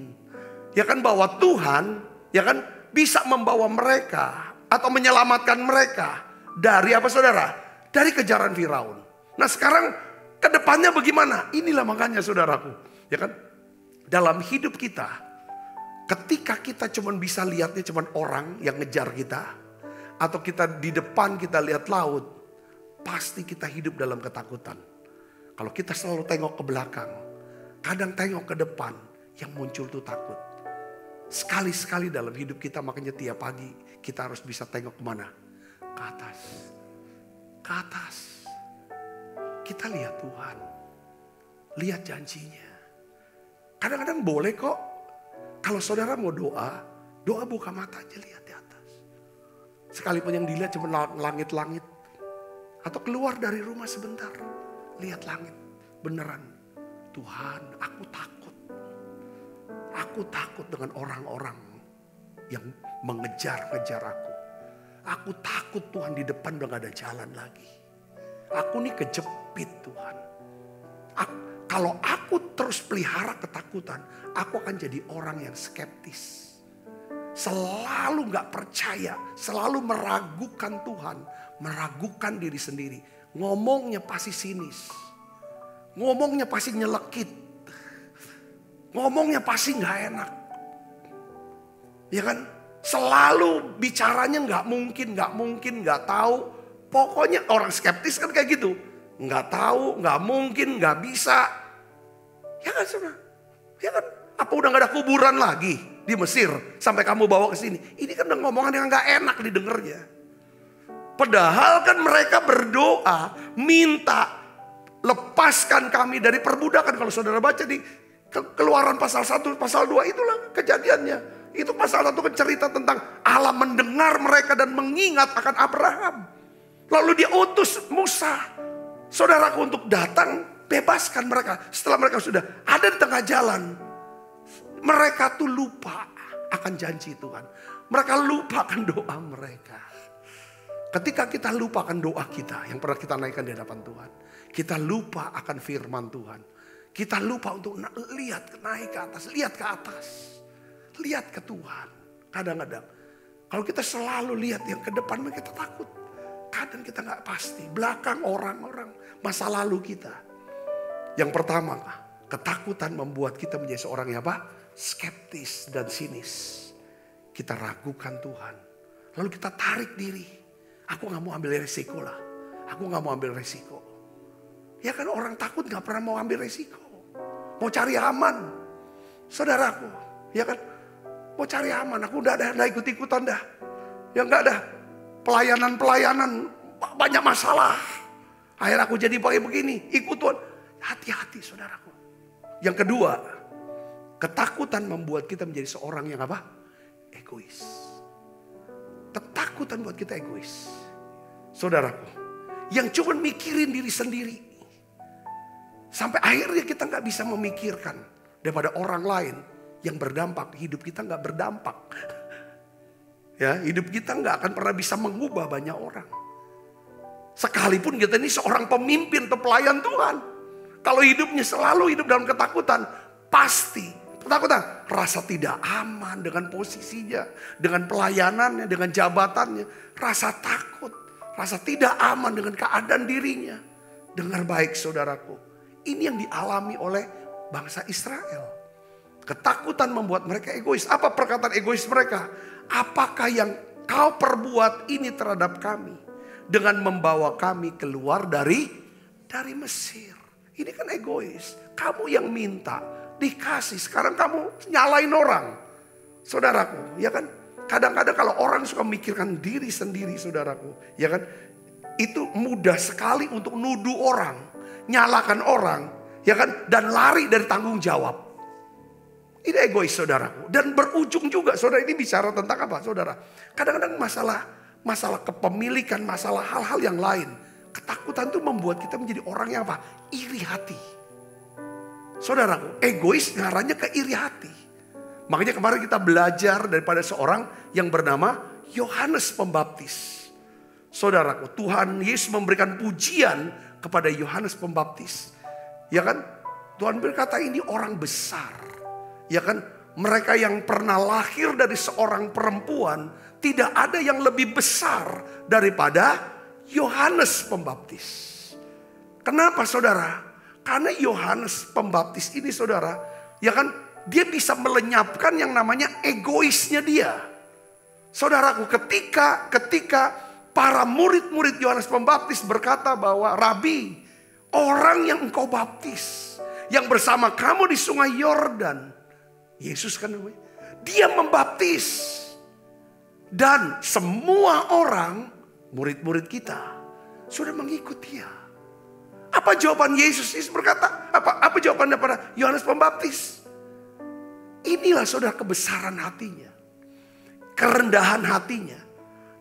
ya kan bahwa Tuhan, ya kan bisa membawa mereka atau menyelamatkan mereka dari apa saudara? Dari kejaran Firaun. Nah sekarang kedepannya bagaimana? Inilah makanya saudaraku, ya kan? Dalam hidup kita, ketika kita cuma bisa lihatnya cuma orang yang ngejar kita, atau kita di depan kita lihat laut, pasti kita hidup dalam ketakutan. Kalau kita selalu tengok ke belakang, kadang tengok ke depan, yang muncul tuh takut. Sekali-sekali dalam hidup kita, makanya tiap pagi kita harus bisa tengok kemana? Ke atas. Ke atas. Kita lihat Tuhan. Lihat janjinya. Kadang-kadang boleh kok. Kalau saudara mau doa buka mata aja lihat di atas. Sekalipun yang dilihat cuma langit-langit. Atau keluar dari rumah sebentar. Lihat langit. Beneran. Tuhan, aku takut. Aku takut dengan orang-orang yang mengejar-ngejar aku. Aku takut Tuhan di depan udah gak ada jalan lagi. Aku nih kejepit Tuhan. Kalau aku terus pelihara ketakutan, aku akan jadi orang yang skeptis. Selalu gak percaya, selalu meragukan Tuhan, meragukan diri sendiri. Ngomongnya pasti sinis, ngomongnya pasti nyelekit, ngomongnya pasti gak enak. Ya kan? Selalu bicaranya gak mungkin, gak tahu. Pokoknya orang skeptis kan kayak gitu. Gak tahu, gak mungkin, gak bisa. Ya kan saudara? Ya kan? Apa udah gak ada kuburan lagi di Mesir sampai kamu bawa ke sini? Ini kan udah ngomongan yang gak enak didengarnya. Padahal kan mereka berdoa, minta lepaskan kami dari perbudakan. Kalau saudara baca di Keluaran pasal 1, pasal 2 itulah kejadiannya. Itu pasal 1 kan cerita tentang Allah mendengar mereka dan mengingat akan Abraham. Lalu dia utus Musa, saudaraku, untuk datang bebaskan mereka. Setelah mereka sudah ada di tengah jalan, mereka tuh lupa akan janji Tuhan. Mereka lupakan doa mereka. Ketika kita lupakan doa kita yang pernah kita naikkan di hadapan Tuhan, kita lupa akan firman Tuhan. Kita lupa untuk lihat naik ke atas, lihat ke atas, lihat ke Tuhan. Kadang-kadang kalau kita selalu lihat yang ke depan, kita takut. Kadang kita nggak pasti. Belakang orang-orang, masa lalu kita. Yang pertama, ketakutan membuat kita menjadi seorang yang apa? Skeptis dan sinis. Kita ragukan Tuhan. Lalu kita tarik diri. Aku nggak mau ambil resiko lah. Aku nggak mau ambil resiko. Ya kan, orang takut gak pernah mau ambil resiko. Mau cari aman. Saudaraku, ya kan, mau cari aman. Aku udah ikut-ikutan dah. Ya enggak dah. Pelayanan banyak masalah. Akhirnya aku jadi pakai begini, ikut Tuhan. Hati-hati saudaraku. Yang kedua, ketakutan membuat kita menjadi seorang yang apa? Egois. Ketakutan buat kita egois. Saudaraku, yang cuma mikirin diri sendiri. Sampai akhirnya kita gak bisa memikirkan daripada orang lain yang berdampak. Hidup kita gak berdampak. Ya, hidup kita gak akan pernah bisa mengubah banyak orang. Sekalipun kita ini seorang pemimpin atau pelayan Tuhan. Kalau hidupnya selalu hidup dalam ketakutan, pasti ketakutan, rasa tidak aman dengan posisinya, dengan pelayanannya, dengan jabatannya. Rasa takut, rasa tidak aman dengan keadaan dirinya. Dengar baik saudaraku. Ini yang dialami oleh bangsa Israel. Ketakutan membuat mereka egois. Apa perkataan egois mereka? Apakah yang kau perbuat ini terhadap kami dengan membawa kami keluar dari Mesir? Ini kan egois. Kamu yang minta, dikasih. Sekarang kamu nyalain orang. Saudaraku, ya kan? Kadang-kadang kalau orang suka memikirkan diri sendiri, saudaraku, ya kan? Itu mudah sekali untuk nuduh orang. Nyalakan orang, ya kan, dan lari dari tanggung jawab. Ini egois saudaraku. Dan berujung juga, saudara, ini bicara tentang apa saudara? Kadang-kadang masalah kepemilikan, masalah hal-hal yang lain. Ketakutan itu membuat kita menjadi orang yang apa? Iri hati. Saudaraku, egois ngarahnya ke iri hati. Makanya kemarin kita belajar daripada seorang yang bernama Yohanes Pembaptis. Saudaraku, Tuhan Yesus memberikan pujian kepada Yohanes Pembaptis. Ya kan? Tuhan berkata ini orang besar. Ya kan? Mereka yang pernah lahir dari seorang perempuan, tidak ada yang lebih besar daripada Yohanes Pembaptis. Kenapa saudara? Karena Yohanes Pembaptis ini saudara, ya kan, dia bisa melenyapkan yang namanya egoisnya dia. Saudaraku, ketika para murid-murid Yohanes Pembaptis berkata bahwa, Rabi, orang yang engkau baptis, yang bersama kamu di sungai Yordan, Yesus kan namanya, dia membaptis. Dan semua orang, murid-murid kita, sudah mengikut dia. Apa jawaban Yesus? Yesus berkata, apa jawaban daripada Yohanes Pembaptis? Inilah saudara kebesaran hatinya, kerendahan hatinya.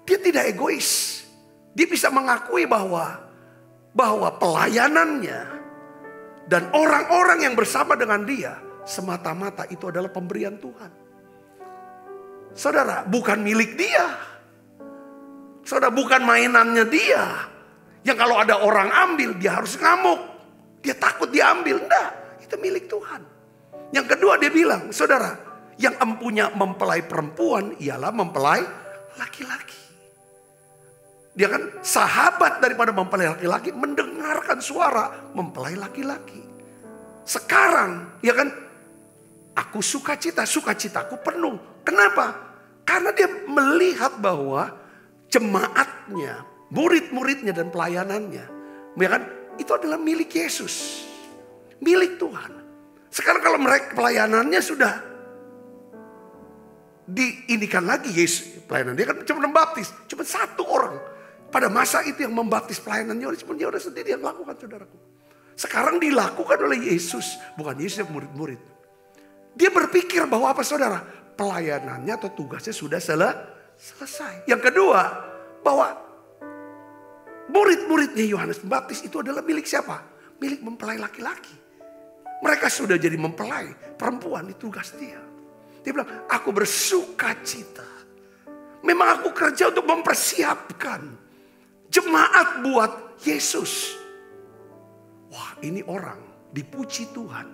Dia tidak egois. Dia bisa mengakui bahwa pelayanannya dan orang-orang yang bersama dengan dia semata-mata itu adalah pemberian Tuhan. Saudara, bukan milik dia. Saudara, bukan mainannya dia. Yang kalau ada orang ambil, dia harus ngamuk. Dia takut diambil. Enggak, itu milik Tuhan. Yang kedua dia bilang, saudara, yang empunya mempelai perempuan ialah mempelai laki-laki. Dia kan sahabat daripada mempelai laki-laki, mendengarkan suara mempelai laki-laki. Sekarang, ya kan, aku sukacitaku penuh. Kenapa? Karena dia melihat bahwa jemaatnya, murid-muridnya dan pelayanannya, ya kan, itu adalah milik Yesus, milik Tuhan. Sekarang kalau mereka pelayanannya sudah diinikan lagi, Yesus pelayanan dia kan cuma membaptis, cuma satu orang. Pada masa itu yang membaptis pelayanannya cuma dia udah sendiri yang lakukan, saudaraku. Sekarang dilakukan oleh Yesus, bukan Yesus yang murid-murid. Dia berpikir bahwa apa saudara? pelayanannya atau tugasnya sudah selesai. Yang kedua, bahwa murid-muridnya Yohanes Pembaptis itu adalah milik siapa? Milik mempelai laki-laki. Mereka sudah jadi mempelai perempuan, itu tugas dia. Dia bilang, aku bersuka cita. Memang aku kerja untuk mempersiapkan jemaat buat Yesus. Wah, ini orang dipuji Tuhan.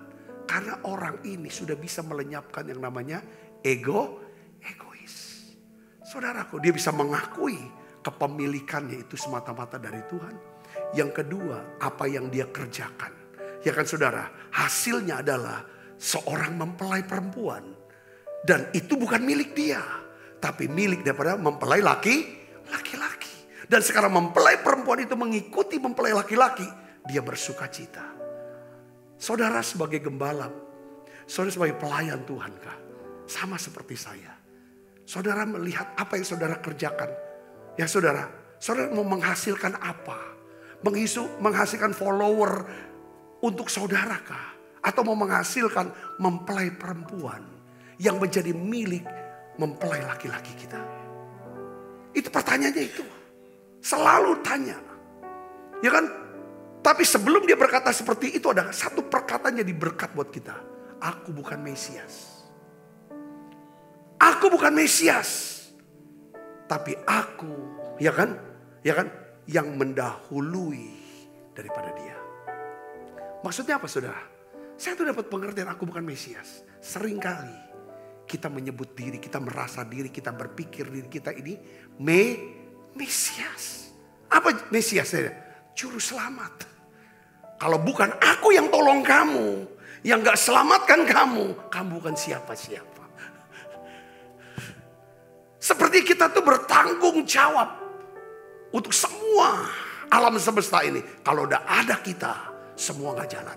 Karena orang ini sudah bisa melenyapkan yang namanya egois. Saudaraku, dia bisa mengakui kepemilikannya itu semata-mata dari Tuhan. Yang kedua, apa yang dia kerjakan. Ya kan saudara, hasilnya adalah seorang mempelai perempuan. Dan itu bukan milik dia, tapi milik daripada mempelai laki-laki. Dan sekarang mempelai perempuan itu mengikuti mempelai laki-laki, dia bersuka cita. Saudara sebagai gembala, saudara sebagai pelayan Tuhan kah? Sama seperti saya. Saudara melihat apa yang saudara kerjakan. Ya saudara mau menghasilkan apa? Menghasilkan follower untuk saudara kah? Atau mau menghasilkan mempelai perempuan yang menjadi milik mempelai laki-laki kita? Itu pertanyaannya itu. Selalu tanya. Ya kan? Tapi sebelum dia berkata seperti itu, ada satu perkataan yang diberkat buat kita. Aku bukan Mesias. Aku bukan Mesias. Tapi aku, ya kan, yang mendahului daripada dia. Maksudnya apa saudara? Saya tuh dapat pengertian aku bukan Mesias. Seringkali kita menyebut diri, kita merasa diri, kita berpikir diri kita ini Mesias. Apa Mesias? Juru selamat. Kalau bukan aku yang tolong kamu, yang gak selamatkan kamu bukan siapa-siapa. Seperti kita tuh bertanggung jawab untuk semua alam semesta ini. Kalau udah ada kita, semua gak jalan.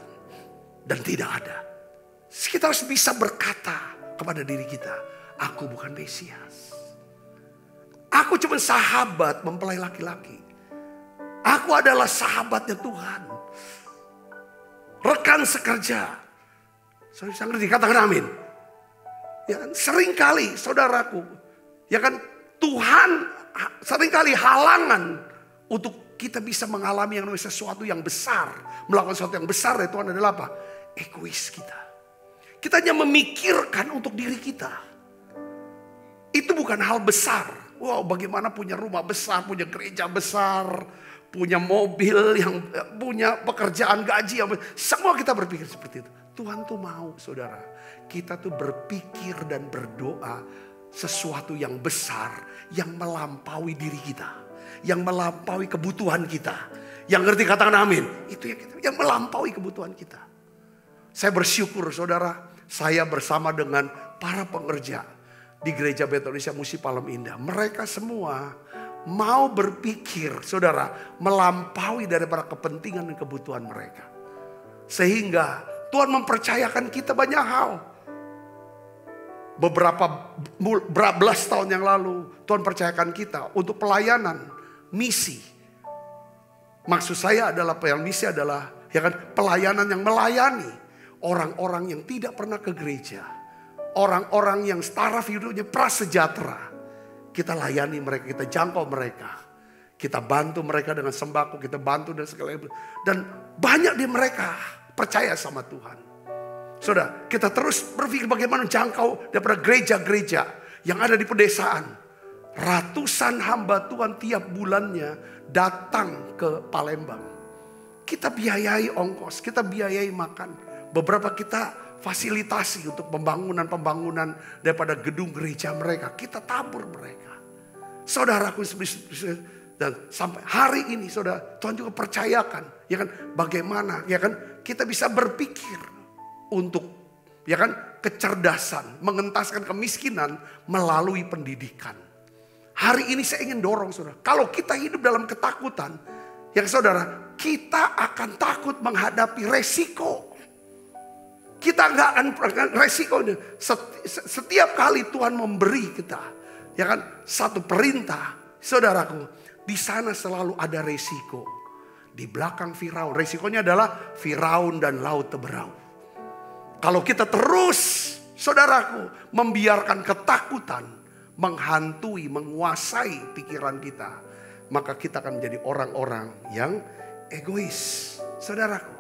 Dan tidak ada. Kita harus bisa berkata kepada diri kita, aku bukan Mesias. Aku cuma sahabat mempelai laki-laki. Aku adalah sahabatnya Tuhan. Rekan sekerja. Saudara bisa ngerti, katakan amin. Ya kan, seringkali saudaraku, ya kan, Tuhan seringkali halangan untuk kita bisa mengalami yang namanya sesuatu yang besar. Melakukan sesuatu yang besar dari Tuhan adalah apa? Egois kita. Kita hanya memikirkan untuk diri kita. Itu bukan hal besar. Wow, bagaimana punya rumah besar, punya gereja besar, punya mobil, yang punya pekerjaan gaji yang semua kita berpikir seperti itu. Tuhan tuh mau saudara, kita tuh berpikir dan berdoa sesuatu yang besar, yang melampaui diri kita, yang melampaui kebutuhan kita. Yang ngerti katakan amin. Itu yang melampaui kebutuhan kita. Saya bersyukur saudara, saya bersama dengan para pengerja di Gereja Bethel Indonesia Musi Palem Indah. Mereka semua mau berpikir, saudara, melampaui daripada kepentingan dan kebutuhan mereka. Sehingga Tuhan mempercayakan kita banyak hal. Belas tahun yang lalu, Tuhan percayakan kita untuk pelayanan, misi. Maksud saya adalah misi adalah ya kan, pelayanan yang melayani orang-orang yang tidak pernah ke gereja. Orang-orang yang taraf hidupnya prasejahtera. Kita layani mereka, kita jangkau mereka. Kita bantu mereka dengan sembako, kita bantu dan segala itu. Dan banyak di mereka percaya sama Tuhan. Saudara, kita terus berpikir bagaimana jangkau daripada gereja-gereja yang ada di pedesaan. Ratusan hamba Tuhan tiap bulannya datang ke Palembang. Kita biayai ongkos, kita biayai makan. Beberapa kita fasilitasi untuk pembangunan daripada gedung gereja mereka. Kita tabur mereka. Saudaraku, dan sampai hari ini saudara, Tuhan juga percayakan, ya kan, bagaimana, ya kan, kita bisa berpikir untuk, ya kan, kecerdasan, mengentaskan kemiskinan melalui pendidikan. Hari ini saya ingin dorong saudara, kalau kita hidup dalam ketakutan, ya saudara, kita akan takut menghadapi resiko. Kita nggak akan resiko. Setiap kali Tuhan memberi kita, ya kan, satu perintah, saudaraku, di sana selalu ada resiko. Di belakang Firaun, resikonya adalah Firaun dan laut teberau. Kalau kita terus, saudaraku, membiarkan ketakutan menghantui, menguasai pikiran kita, maka kita akan menjadi orang-orang yang egois. Saudaraku,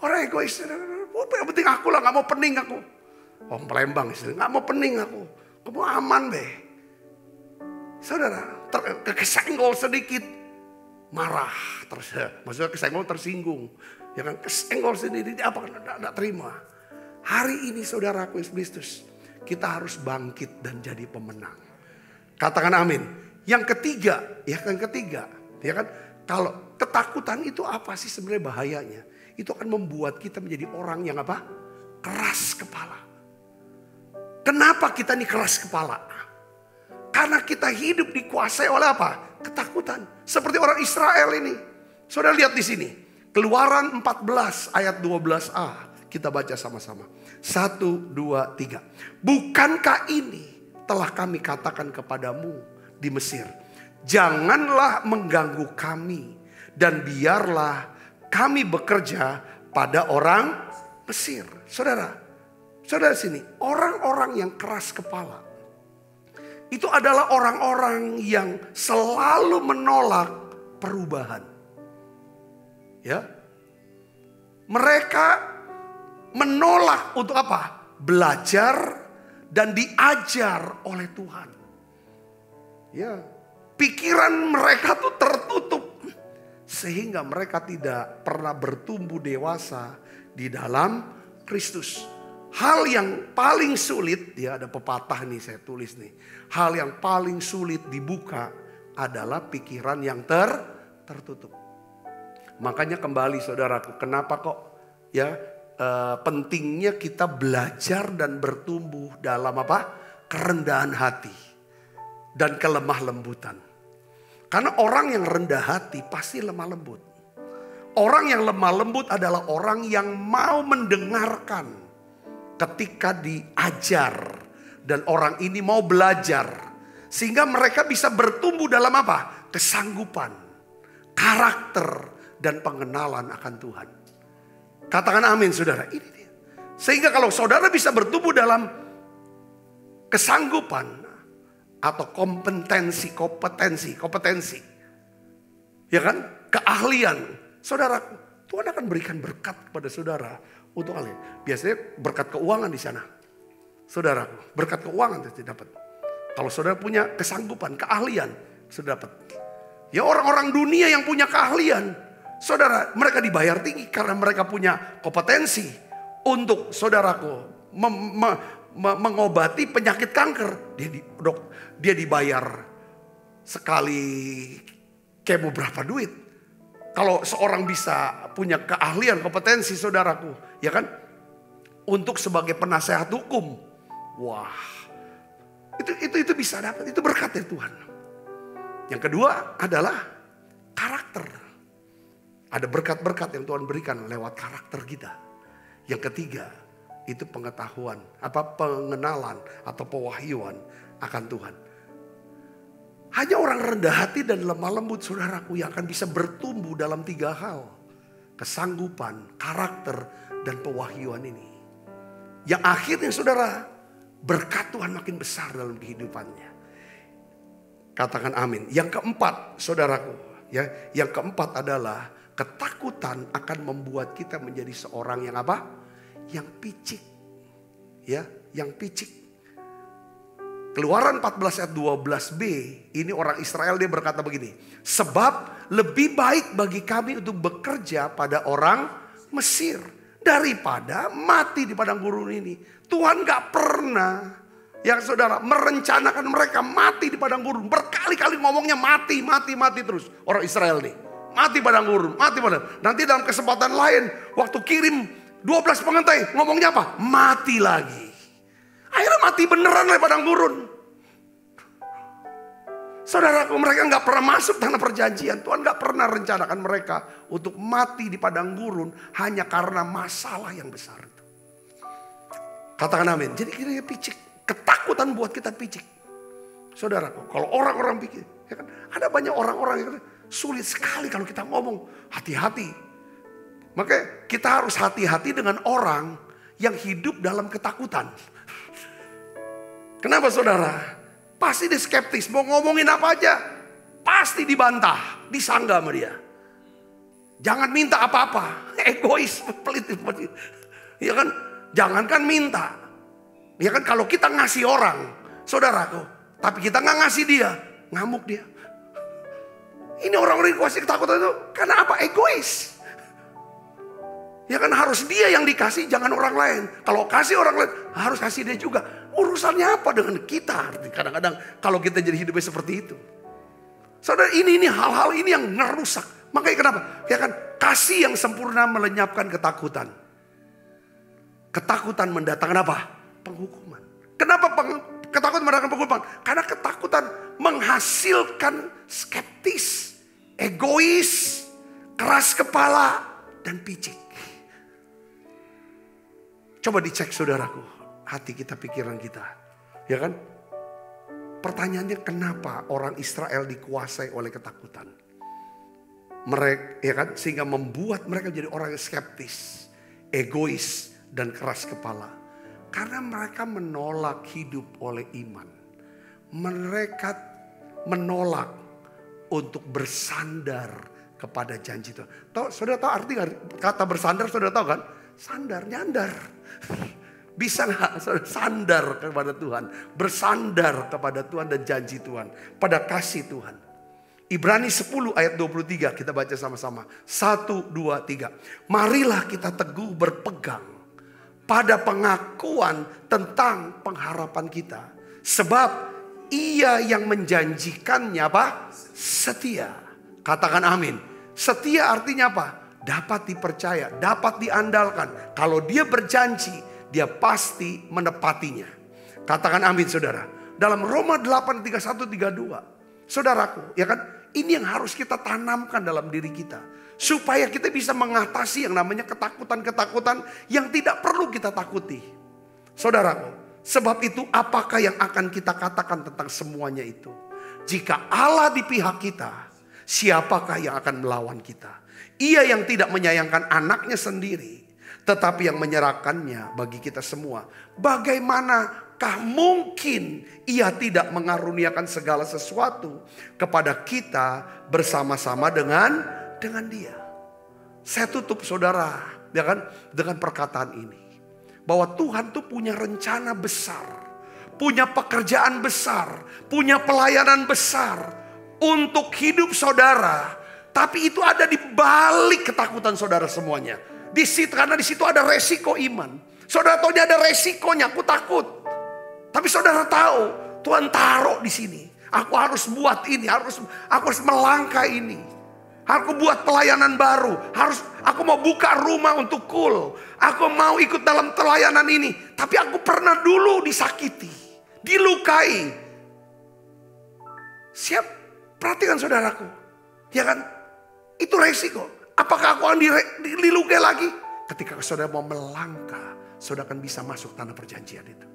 orang egois, yang penting aku lah, gak mau pening aku. Oh Palembang istilah, gak mau pening aku aman deh. Saudara, kesenggol sedikit marah, maksudnya kesenggol tersinggung, ya kan, kesenggol sendiri apa tidak terima. Hari ini saudaraku Yesus Kristus, kita harus bangkit dan jadi pemenang. Katakan amin. Yang ketiga, ya kan, kalau ketakutan itu apa sih sebenarnya bahayanya? Itu akan membuat kita menjadi orang yang apa? Keras kepala. Kenapa kita ini keras kepala? Karena kita hidup dikuasai oleh apa? Ketakutan. Seperti orang Israel ini. Saudara lihat di sini. Keluaran 14 ayat 12a. Kita baca sama-sama. 1, 2, 3. Bukankah ini telah kami katakan kepadamu di Mesir? Janganlah mengganggu kami. Dan biarlah kami bekerja pada orang Mesir. Saudara sini. Orang-orang yang keras kepala. Itu adalah orang-orang yang selalu menolak perubahan. Ya. Mereka menolak untuk apa? Belajar dan diajar oleh Tuhan. Ya. Pikiran mereka tuh tertutup. Sehingga mereka tidak pernah bertumbuh dewasa di dalam Kristus. Hal yang paling sulit, ya ada pepatah nih saya tulis nih. Hal yang paling sulit dibuka adalah pikiran yang tertutup. Makanya kembali saudaraku, kenapa kok ya pentingnya kita belajar dan bertumbuh dalam apa? Kerendahan hati dan kelemah lembutan. Karena orang yang rendah hati pasti lemah lembut. Orang yang lemah lembut adalah orang yang mau mendengarkan ketika diajar. Dan orang ini mau belajar. Sehingga mereka bisa bertumbuh dalam apa? Kesanggupan, karakter, dan pengenalan akan Tuhan. Katakan amin saudara. Ini dia. Sehingga kalau saudara bisa bertumbuh dalam kesanggupan atau kompetensi. Ya kan? Keahlian. Saudara, Tuhan akan berikan berkat kepada saudara untuk kalian. Biasanya berkat keuangan di sana. Saudara, berkat keuangan tidak dapat. Kalau saudara punya kesanggupan, keahlian, saudara dapat. Ya orang-orang dunia yang punya keahlian, saudara, mereka dibayar tinggi karena mereka punya kompetensi untuk saudaraku mengobati penyakit kanker. Dia dibayar sekali kayak beberapa duit. Kalau seorang bisa punya keahlian, kompetensi saudaraku, ya kan? Untuk sebagai penasehat hukum. Wah, itu bisa dapat, itu berkat dari Tuhan. Yang kedua adalah karakter. Ada berkat-berkat yang Tuhan berikan lewat karakter kita. Yang ketiga, itu pengetahuan, pengenalan atau pewahyuan akan Tuhan. Hanya orang rendah hati dan lemah lembut saudaraku yang akan bisa bertumbuh dalam 3 hal. Kesanggupan, karakter, dan pewahyuan ini. Yang akhirnya saudara, berkat Tuhan makin besar dalam kehidupannya. Katakan amin. Yang keempat saudaraku, ya, yang keempat adalah ketakutan akan membuat kita menjadi seorang yang apa? Yang picik. Ya, yang picik. Keluaran 14 ayat 12b, ini orang Israel dia berkata begini. Sebab lebih baik bagi kami untuk bekerja pada orang Mesir daripada mati di padang gurun ini. Tuhan gak pernah yang saudara merencanakan mereka mati di padang gurun. Berkali-kali ngomongnya mati terus. Orang Israel nih. Mati padang gurun, mati padang. Nanti dalam kesempatan lain waktu kirim 12 pengintai ngomongnya apa? Mati lagi. Akhirnya mati beneran oleh padang gurun. Saudaraku, mereka gak pernah masuk tanah perjanjian. Tuhan gak pernah rencanakan mereka untuk mati di padang gurun hanya karena masalah yang besar itu. Katakan amin. Jadi kita picik. Ketakutan buat kita picik. Saudaraku, kalau orang-orang pikir, ya kan, ada banyak orang-orang yang sulit sekali kalau kita ngomong hati-hati. Makanya kita harus hati-hati dengan orang yang hidup dalam ketakutan. Kenapa saudara? Pasti dia skeptis, mau ngomongin apa aja pasti dibantah, disanggah sama dia. Jangan minta apa-apa, egois, pelit. Ya kan? Jangankan minta. Ya kan, kalau kita ngasih orang, saudaraku, tapi kita nggak ngasih dia, ngamuk dia. Ini orang-orang yang kuasai ketakutan itu karena apa? Egois. Ya kan, harus dia yang dikasih, jangan orang lain. Kalau kasih orang lain, harus kasih dia juga. Urusannya apa dengan kita? Kadang-kadang kalau kita jadi hidupnya seperti itu. Saudara, ini hal-hal ini yang ngerusak. Makanya kenapa? Ya kan, kasih yang sempurna melenyapkan ketakutan. Ketakutan mendatangkan apa? Penghukuman. Kenapa ketakutan mendatangkan penghukuman? Karena ketakutan menghasilkan skeptis, egois, keras kepala, dan picik. Coba dicek saudaraku, hati kita, pikiran kita. Ya kan? Pertanyaannya, kenapa orang Israel dikuasai oleh ketakutan? Mereka, ya kan, sehingga membuat mereka jadi orang yang skeptis, egois, dan keras kepala. Karena mereka menolak hidup oleh iman. Mereka menolak untuk bersandar kepada janji Tuhan. Saudara tahu arti kata bersandar? Saudara tahu kan? Sandar, nyandar. Bisa gak sandar kepada Tuhan? Bersandar kepada Tuhan dan janji Tuhan. Pada kasih Tuhan. Ibrani 10 ayat 23 kita baca sama-sama. 1, 2, 3. Marilah kita teguh berpegang pada pengakuan tentang pengharapan kita. Sebab Ia yang menjanjikannya apa? Setia. Katakan amin. Setia artinya apa? Dapat dipercaya, dapat diandalkan. Kalau dia berjanji, dia pasti menepatinya. Katakan amin saudara. Dalam Roma 8, 31, 32. Saudaraku, ya kan? Ini yang harus kita tanamkan dalam diri kita. Supaya kita bisa mengatasi yang namanya ketakutan-ketakutan yang tidak perlu kita takuti. Saudaraku, sebab itu apakah yang akan kita katakan tentang semuanya itu? Jika Allah di pihak kita, siapakah yang akan melawan kita? Ia yang tidak menyayangkan anaknya sendiri, tetapi yang menyerahkannya bagi kita semua. Bagaimanakah mungkin Ia tidak mengaruniakan segala sesuatu kepada kita bersama-sama dengan Dia? Saya tutup saudara, ya kan, dengan perkataan ini. Bahwa Tuhan tuh punya rencana besar, punya pekerjaan besar, punya pelayanan besar untuk hidup saudara. Tapi itu ada di balik ketakutan saudara semuanya. Karena di situ ada resiko iman. Saudara tahu ada resikonya, aku takut. Tapi saudara tahu Tuhan taruh di sini. Aku harus buat ini, aku harus melangkah ini. Aku buat pelayanan baru. Aku mau buka rumah untuk Kul. Aku mau ikut dalam pelayanan ini. Tapi aku pernah dulu disakiti, dilukai. Siap, perhatikan saudaraku. Ya kan? Itu resiko. Apakah aku akan dilukai lagi? Ketika saudara mau melangkah, saudara akan bisa masuk tanah perjanjian itu.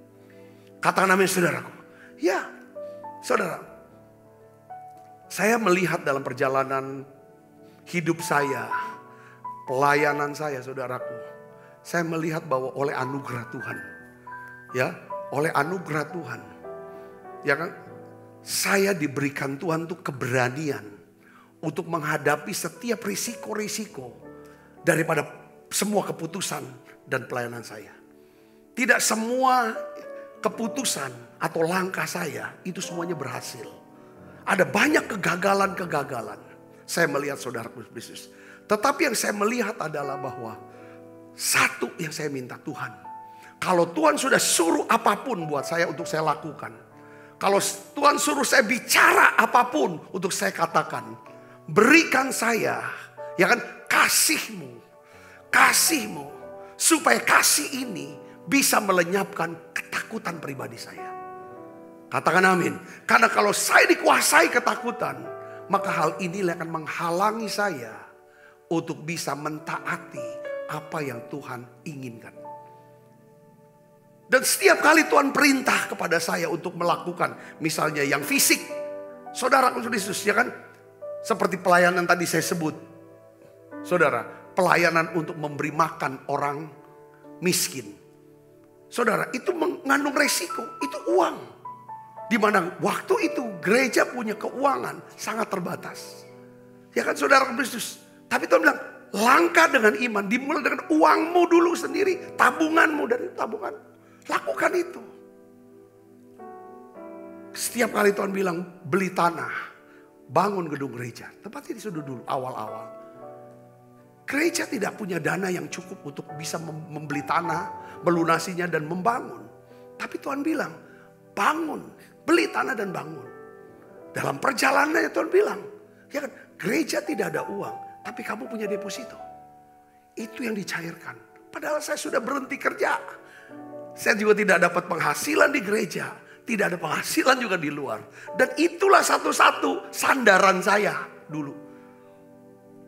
Katakan amin saudaraku. Ya, saudara. Saya melihat dalam perjalanan hidup saya, pelayanan saya saudaraku. Saya melihat bahwa oleh anugerah Tuhan. Ya, oleh anugerah Tuhan. Ya kan? Saya diberikan Tuhan tuh keberanian untuk menghadapi setiap risiko-risiko daripada semua keputusan dan pelayanan saya. Tidak semua keputusan atau langkah saya itu semuanya berhasil. Ada banyak kegagalan-kegagalan. Saya melihat saudaraku bisnis. Tetapi yang saya melihat adalah bahwa satu yang saya minta Tuhan. Kalau Tuhan sudah suruh apapun buat saya untuk saya lakukan. Kalau Tuhan suruh saya bicara apapun untuk saya katakan. Berikan saya, ya kan, kasih-Mu. Supaya kasih ini bisa melenyapkan ketakutan pribadi saya. Katakan amin. Karena kalau saya dikuasai ketakutan, maka hal ini akan menghalangi saya untuk bisa mentaati apa yang Tuhan inginkan. Dan setiap kali Tuhan perintah kepada saya untuk melakukan, misalnya yang fisik, saudara Kristus, ya kan? Seperti pelayanan tadi saya sebut. Saudara, pelayanan untuk memberi makan orang miskin. Saudara, itu mengandung resiko, itu uang. Di mana waktu itu gereja punya keuangan sangat terbatas. Ya kan saudara Kristus. Tapi Tuhan bilang, langkah dengan iman, dimulai dengan uangmu dulu sendiri, tabunganmu dari tabungan. Lakukan itu. Setiap kali Tuhan bilang beli tanah, bangun gedung gereja. Tempat ini sudah dulu awal-awal. Gereja tidak punya dana yang cukup untuk bisa membeli tanah, melunasinya dan membangun. Tapi Tuhan bilang, bangun, beli tanah dan bangun. Dalam perjalanannya Tuhan bilang, ya kan, gereja tidak ada uang, tapi kamu punya deposito. Itu yang dicairkan. Padahal saya sudah berhenti kerja. Saya juga tidak dapat penghasilan di gereja. Tidak ada penghasilan juga di luar. Dan itulah satu-satu sandaran saya dulu.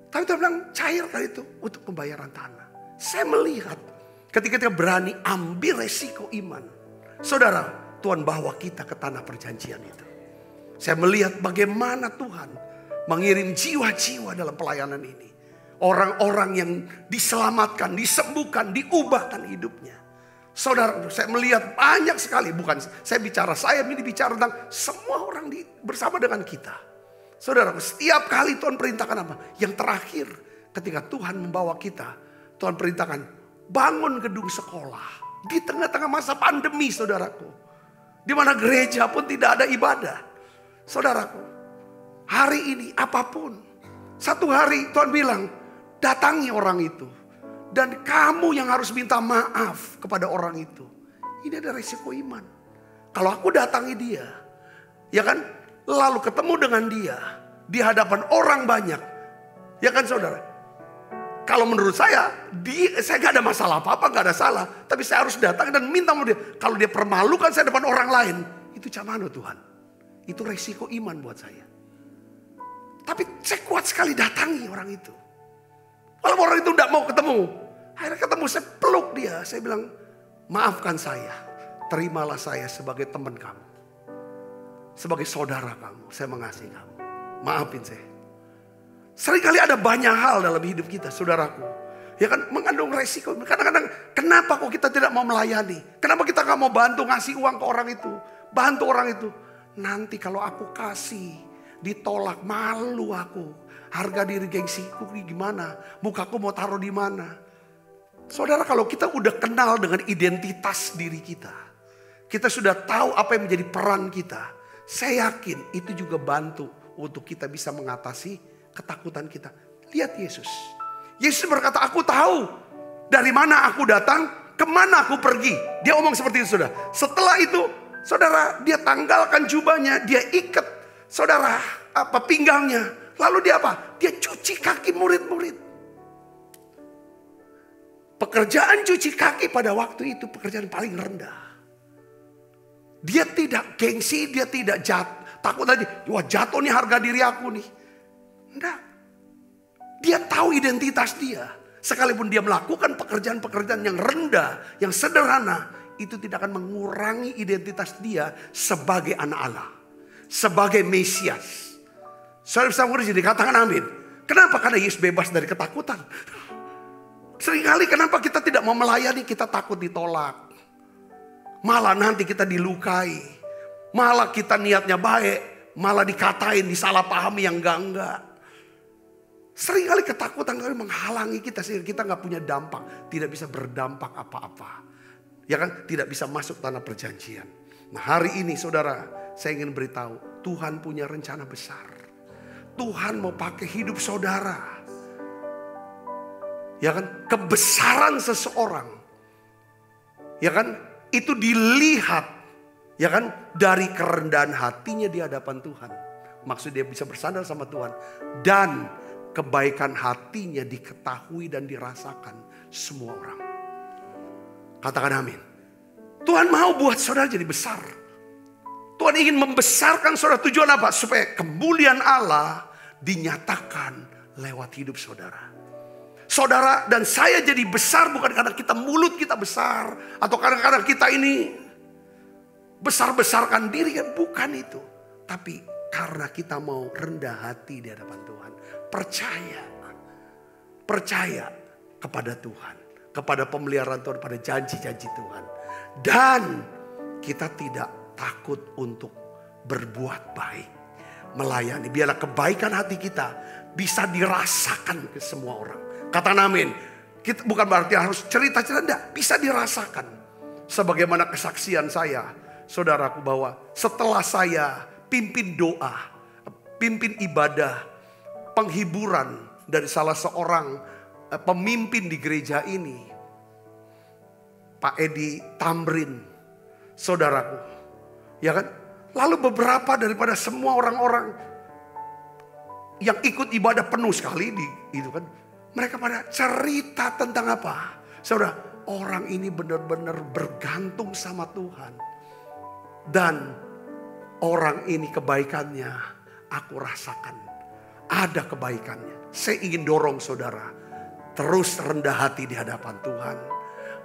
Tapi Tuhan bilang cairkan itu untuk pembayaran tanah. Saya melihat ketika kita berani ambil resiko iman. Saudara, Tuhan bawa kita ke tanah perjanjian itu. Saya melihat bagaimana Tuhan mengirim jiwa-jiwa dalam pelayanan ini. Orang-orang yang diselamatkan, disembuhkan, diubahkan hidupnya. Saudara, saya melihat banyak sekali. Bukan saya bicara, saya ini bicara tentang semua orang bersama dengan kita. Saudara, setiap kali Tuhan perintahkan apa? Yang terakhir ketika Tuhan membawa kita, Tuhan perintahkan bangun gedung sekolah. Di tengah-tengah masa pandemi, saudaraku. Di mana gereja pun tidak ada ibadah. Saudaraku, hari ini apapun. Satu hari Tuhan bilang, datangi orang itu. Dan kamu yang harus minta maaf kepada orang itu. Ini ada resiko iman. Kalau aku datangi dia, ya kan, lalu ketemu dengan dia di hadapan orang banyak, ya kan saudara. Kalau menurut saya gak ada masalah apa-apa, gak ada salah. Tapi saya harus datang dan minta sama dia. Kalau dia permalukan saya depan orang lain, itu camano Tuhan. Itu resiko iman buat saya. Tapi saya kuat sekali datangi orang itu. Kalau orang itu gak mau ketemu, akhirnya ketemu, saya peluk dia. Saya bilang, maafkan saya. Terimalah saya sebagai teman kamu. Sebagai saudara kamu. Saya mengasihi kamu. Maafin saya. Seringkali ada banyak hal dalam hidup kita, saudaraku. Ya kan, mengandung resiko. Kadang-kadang, kenapa kok kita tidak mau melayani? Kenapa kita gak mau bantu ngasih uang ke orang itu? Bantu orang itu. Nanti kalau aku kasih, ditolak, malu aku. Harga diri gengsiku gimana? Mukaku mau taruh di mana? Saudara, kalau kita udah kenal dengan identitas diri kita, kita sudah tahu apa yang menjadi peran kita, saya yakin itu juga bantu untuk kita bisa mengatasi ketakutan kita. Lihat Yesus. Yesus berkata, aku tahu dari mana aku datang, kemana aku pergi. Dia omong seperti itu, saudara. Setelah itu, saudara, dia tanggalkan jubahnya, dia ikat, saudara, pinggangnya. Lalu dia apa? Dia cuci kaki murid-murid. Pekerjaan cuci kaki pada waktu itu pekerjaan paling rendah. Dia tidak gengsi, dia tidak takut aja. Wah, jatuh nih harga diri aku nih. Enggak. Dia tahu identitas dia. Sekalipun dia melakukan pekerjaan-pekerjaan yang rendah, yang sederhana, itu tidak akan mengurangi identitas dia sebagai anak Allah. Sebagai Mesias. Saya bisa mengerti, dikatakan amin. Kenapa? Karena Yesus bebas dari ketakutan. Seringkali kenapa kita tidak mau melayani, kita takut ditolak. Malah nanti kita dilukai. Malah kita niatnya baik, malah dikatain, disalahpahami yang enggak. Seringkali ketakutan menghalangi kita sehingga kita gak punya dampak. Tidak bisa berdampak apa-apa. Ya kan? Tidak bisa masuk tanah perjanjian. Nah, hari ini saudara, saya ingin beritahu, Tuhan punya rencana besar. Tuhan mau pakai hidup saudara. Ya kan? Kebesaran seseorang. Ya kan? Itu dilihat. Ya kan? Dari kerendahan hatinya di hadapan Tuhan. Maksud dia bisa bersandar sama Tuhan. Dan kebaikan hatinya diketahui dan dirasakan semua orang. Katakan amin. Tuhan mau buat saudara jadi besar. Tuhan ingin membesarkan saudara. Tujuan apa? Supaya kemuliaan Allah dinyatakan lewat hidup saudara. Saudara dan saya jadi besar bukan karena kita mulut kita besar. Atau kadang-kadang kita ini besar-besarkan diri. Bukan itu. Tapi karena kita mau rendah hati di hadapan Tuhan. Percaya kepada Tuhan. Kepada pemeliharaan Tuhan. Pada janji-janji Tuhan. Dan kita tidak takut untuk berbuat baik, melayani. Biarlah kebaikan hati kita bisa dirasakan ke semua orang. Katakan amin. Kita bukan berarti harus cerita-cerita, enggak, bisa dirasakan. Sebagaimana kesaksian saya, saudaraku, bahwa setelah saya pimpin doa, pimpin ibadah, penghiburan dari salah seorang pemimpin di gereja ini, Pak Edi Tamrin, saudaraku, ya kan? Lalu beberapa daripada semua orang-orang yang ikut ibadah penuh sekali itu kan, mereka pada cerita tentang apa? Saudara, orang ini benar-benar bergantung sama Tuhan. Dan orang ini kebaikannya aku rasakan. Ada kebaikannya. Saya ingin dorong saudara, terus rendah hati di hadapan Tuhan.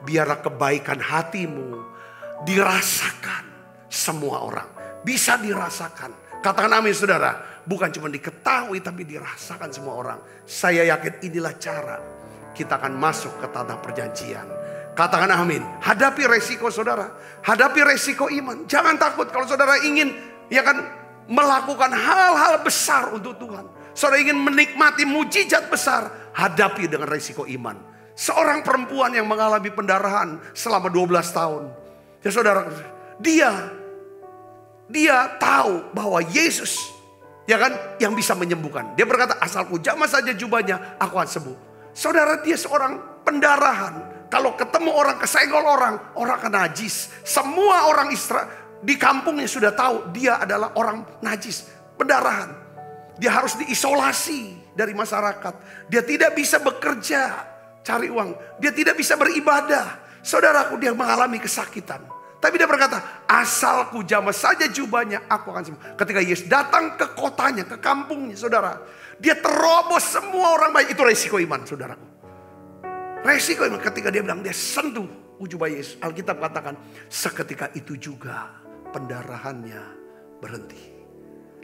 Biarlah kebaikan hatimu dirasakan semua orang. Bisa dirasakan. Katakan amin saudara. Bukan cuma diketahui tapi dirasakan semua orang. Saya yakin inilah cara kita akan masuk ke tanah perjanjian. Katakan amin. Hadapi resiko saudara. Hadapi resiko iman. Jangan takut kalau saudara ingin melakukan hal-hal besar untuk Tuhan. Saudara ingin menikmati mujizat besar. Hadapi dengan resiko iman. Seorang perempuan yang mengalami pendarahan selama 12 tahun. Ya saudara, dia tahu bahwa Yesus yang bisa menyembuhkan. Dia berkata, asalku jamah saja jubahnya, aku akan sembuh. Saudara, dia seorang pendarahan. Kalau ketemu orang, kesenggol orang akan najis. Semua orang Israel di kampungnya sudah tahu dia adalah orang najis, pendarahan. Dia harus diisolasi dari masyarakat. Dia tidak bisa bekerja, cari uang. Dia tidak bisa beribadah. Saudaraku, dia mengalami kesakitan. Tapi dia berkata, asalku jamah saja jubahnya, aku akan sembuh. Ketika Yesus datang ke kotanya, ke kampungnya, saudara, dia terobos semua orang baik. Itu resiko iman, saudaraku. Resiko iman ketika dia bilang, dia sentuh jubah Yesus. Alkitab katakan, seketika itu juga pendarahannya berhenti.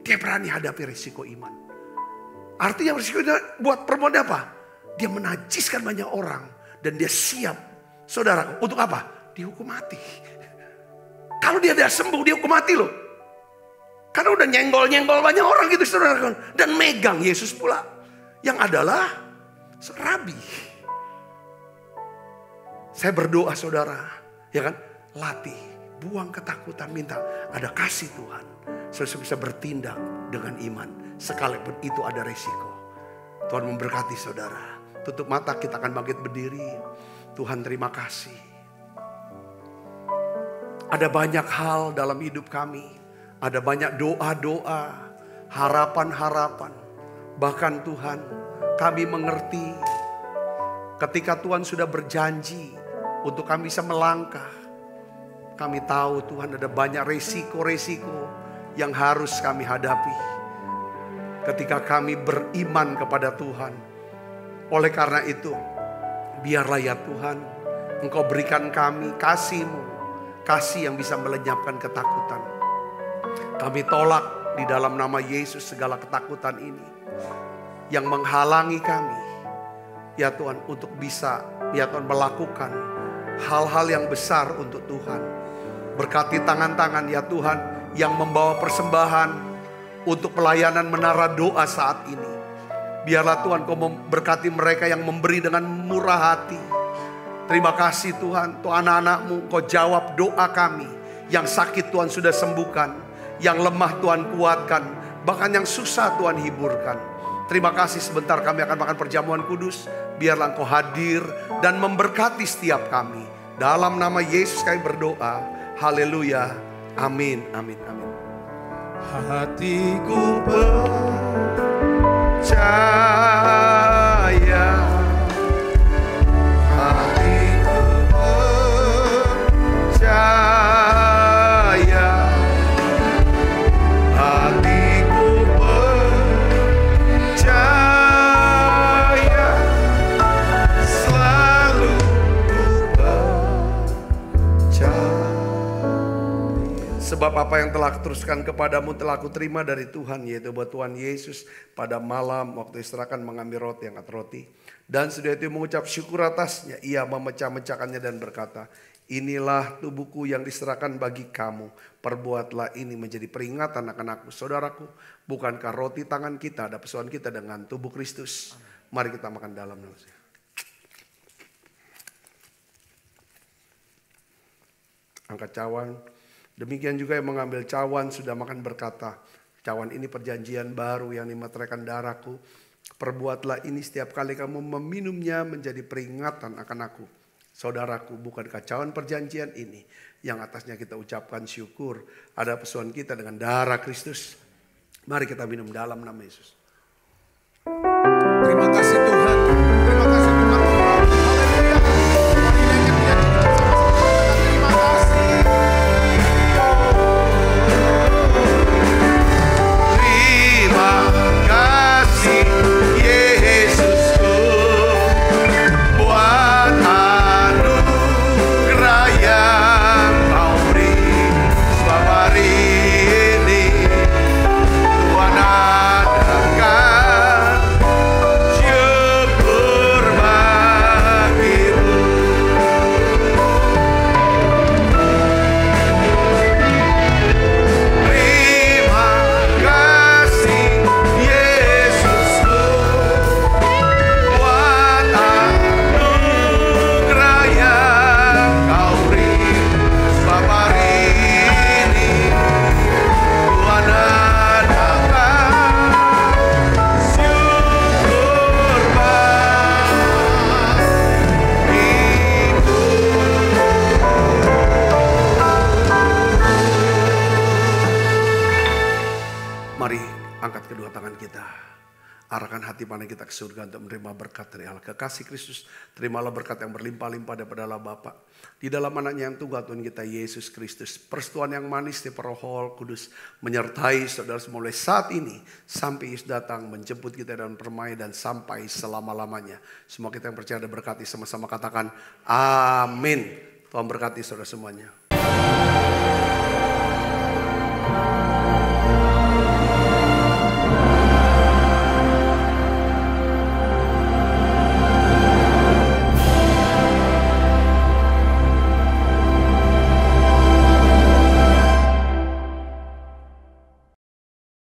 Dia berani hadapi resiko iman. Artinya resiko itu buat perempuan apa? Dia menajiskan banyak orang. Dan dia siap, saudaraku, untuk apa? Dihukum mati. Kalau dia tidak sembuh, dia hukum mati loh. Karena udah nyenggol-nyenggol banyak orang gitu, saudara. Dan megang Yesus pula. Yang adalah rabi. Saya berdoa saudara. Ya kan? Latih. Buang ketakutan. Minta ada kasih Tuhan. Saudara bisa bertindak dengan iman. Sekalipun itu ada resiko. Tuhan memberkati saudara. Tutup mata, kita akan bangkit berdiri. Tuhan terima kasih. Ada banyak hal dalam hidup kami. Ada banyak doa-doa, harapan-harapan. Bahkan Tuhan, kami mengerti ketika Tuhan sudah berjanji untuk kami bisa melangkah. Kami tahu Tuhan ada banyak resiko-resiko yang harus kami hadapi. Ketika kami beriman kepada Tuhan. Oleh karena itu, biarlah ya Tuhan, Engkau berikan kami kasih-Mu. Kasih yang bisa melenyapkan ketakutan. Kami tolak di dalam nama Yesus segala ketakutan ini. Yang menghalangi kami. Ya Tuhan, untuk bisa ya Tuhan melakukan hal-hal yang besar untuk Tuhan. Berkati tangan-tangan ya Tuhan yang membawa persembahan untuk pelayanan menara doa saat ini. Biarlah Tuhan Kau memberkati mereka yang memberi dengan murah hati. Terima kasih Tuhan, Tuhan anak-Mu, Kau jawab doa kami. Yang sakit Tuhan sudah sembuhkan, yang lemah Tuhan kuatkan, bahkan yang susah Tuhan hiburkan. Terima kasih, sebentar kami akan makan perjamuan kudus. Biarlah Engkau hadir dan memberkati setiap kami. Dalam nama Yesus kami berdoa. Haleluya. Amin, amin, amin. Hatiku percaya. Sebab apa yang telah kuteruskan kepadamu telah kuterima dari Tuhan, yaitu bahwa Tuhan Yesus pada malam waktu istirahat mengambil roti, angkat roti. Dan sudah itu mengucap syukur atasnya, ia memecah-mecahkannya dan berkata, Inilah tubuhku yang diserahkan bagi kamu. Perbuatlah ini menjadi peringatan akan aku. Saudaraku, bukankah roti tangan kita ada persoalan kita dengan tubuh Kristus? Mari kita makan dalam. Angkat cawan. Demikian juga yang mengambil cawan sudah makan berkata, cawan ini perjanjian baru yang dimeteraikan darahku. Perbuatlah ini setiap kali kamu meminumnya menjadi peringatan akan aku. Saudaraku, bukankah cawan perjanjian ini yang atasnya kita ucapkan syukur ada persoalan kita dengan darah Kristus? Mari kita minum dalam nama Yesus. Terima kasih Tuhan. Terima kasih Tuhan. Haleluya. Mari nyanyikan dia juga sama-sama. Terima kasih. Terima kasih Yesusku buat anugerah yang Kau beri. Sebab hari ini Tuhan adakan syukur bagimu. Terima kasih Yesusku buat anugerah yang Kau beri. Sebab hari ini Tuhan adakan syukur bagiku. Mari angkat kedua tangan kita. Arahkan hati pandang kita ke surga untuk menerima berkat dari Allah. Kekasih Kristus, terimalah berkat yang berlimpah-limpah daripada Allah Bapa. Di dalam anaknya yang tunggal Tuhan kita Yesus Kristus. Persekutuan yang manis di Roh Kudus menyertai saudara semua mulai saat ini sampai Yesus datang menjemput kita dan permai dan sampai selama-lamanya. Semua kita yang percaya dan berkati sama-sama katakan amin. Tuhan berkati saudara semuanya.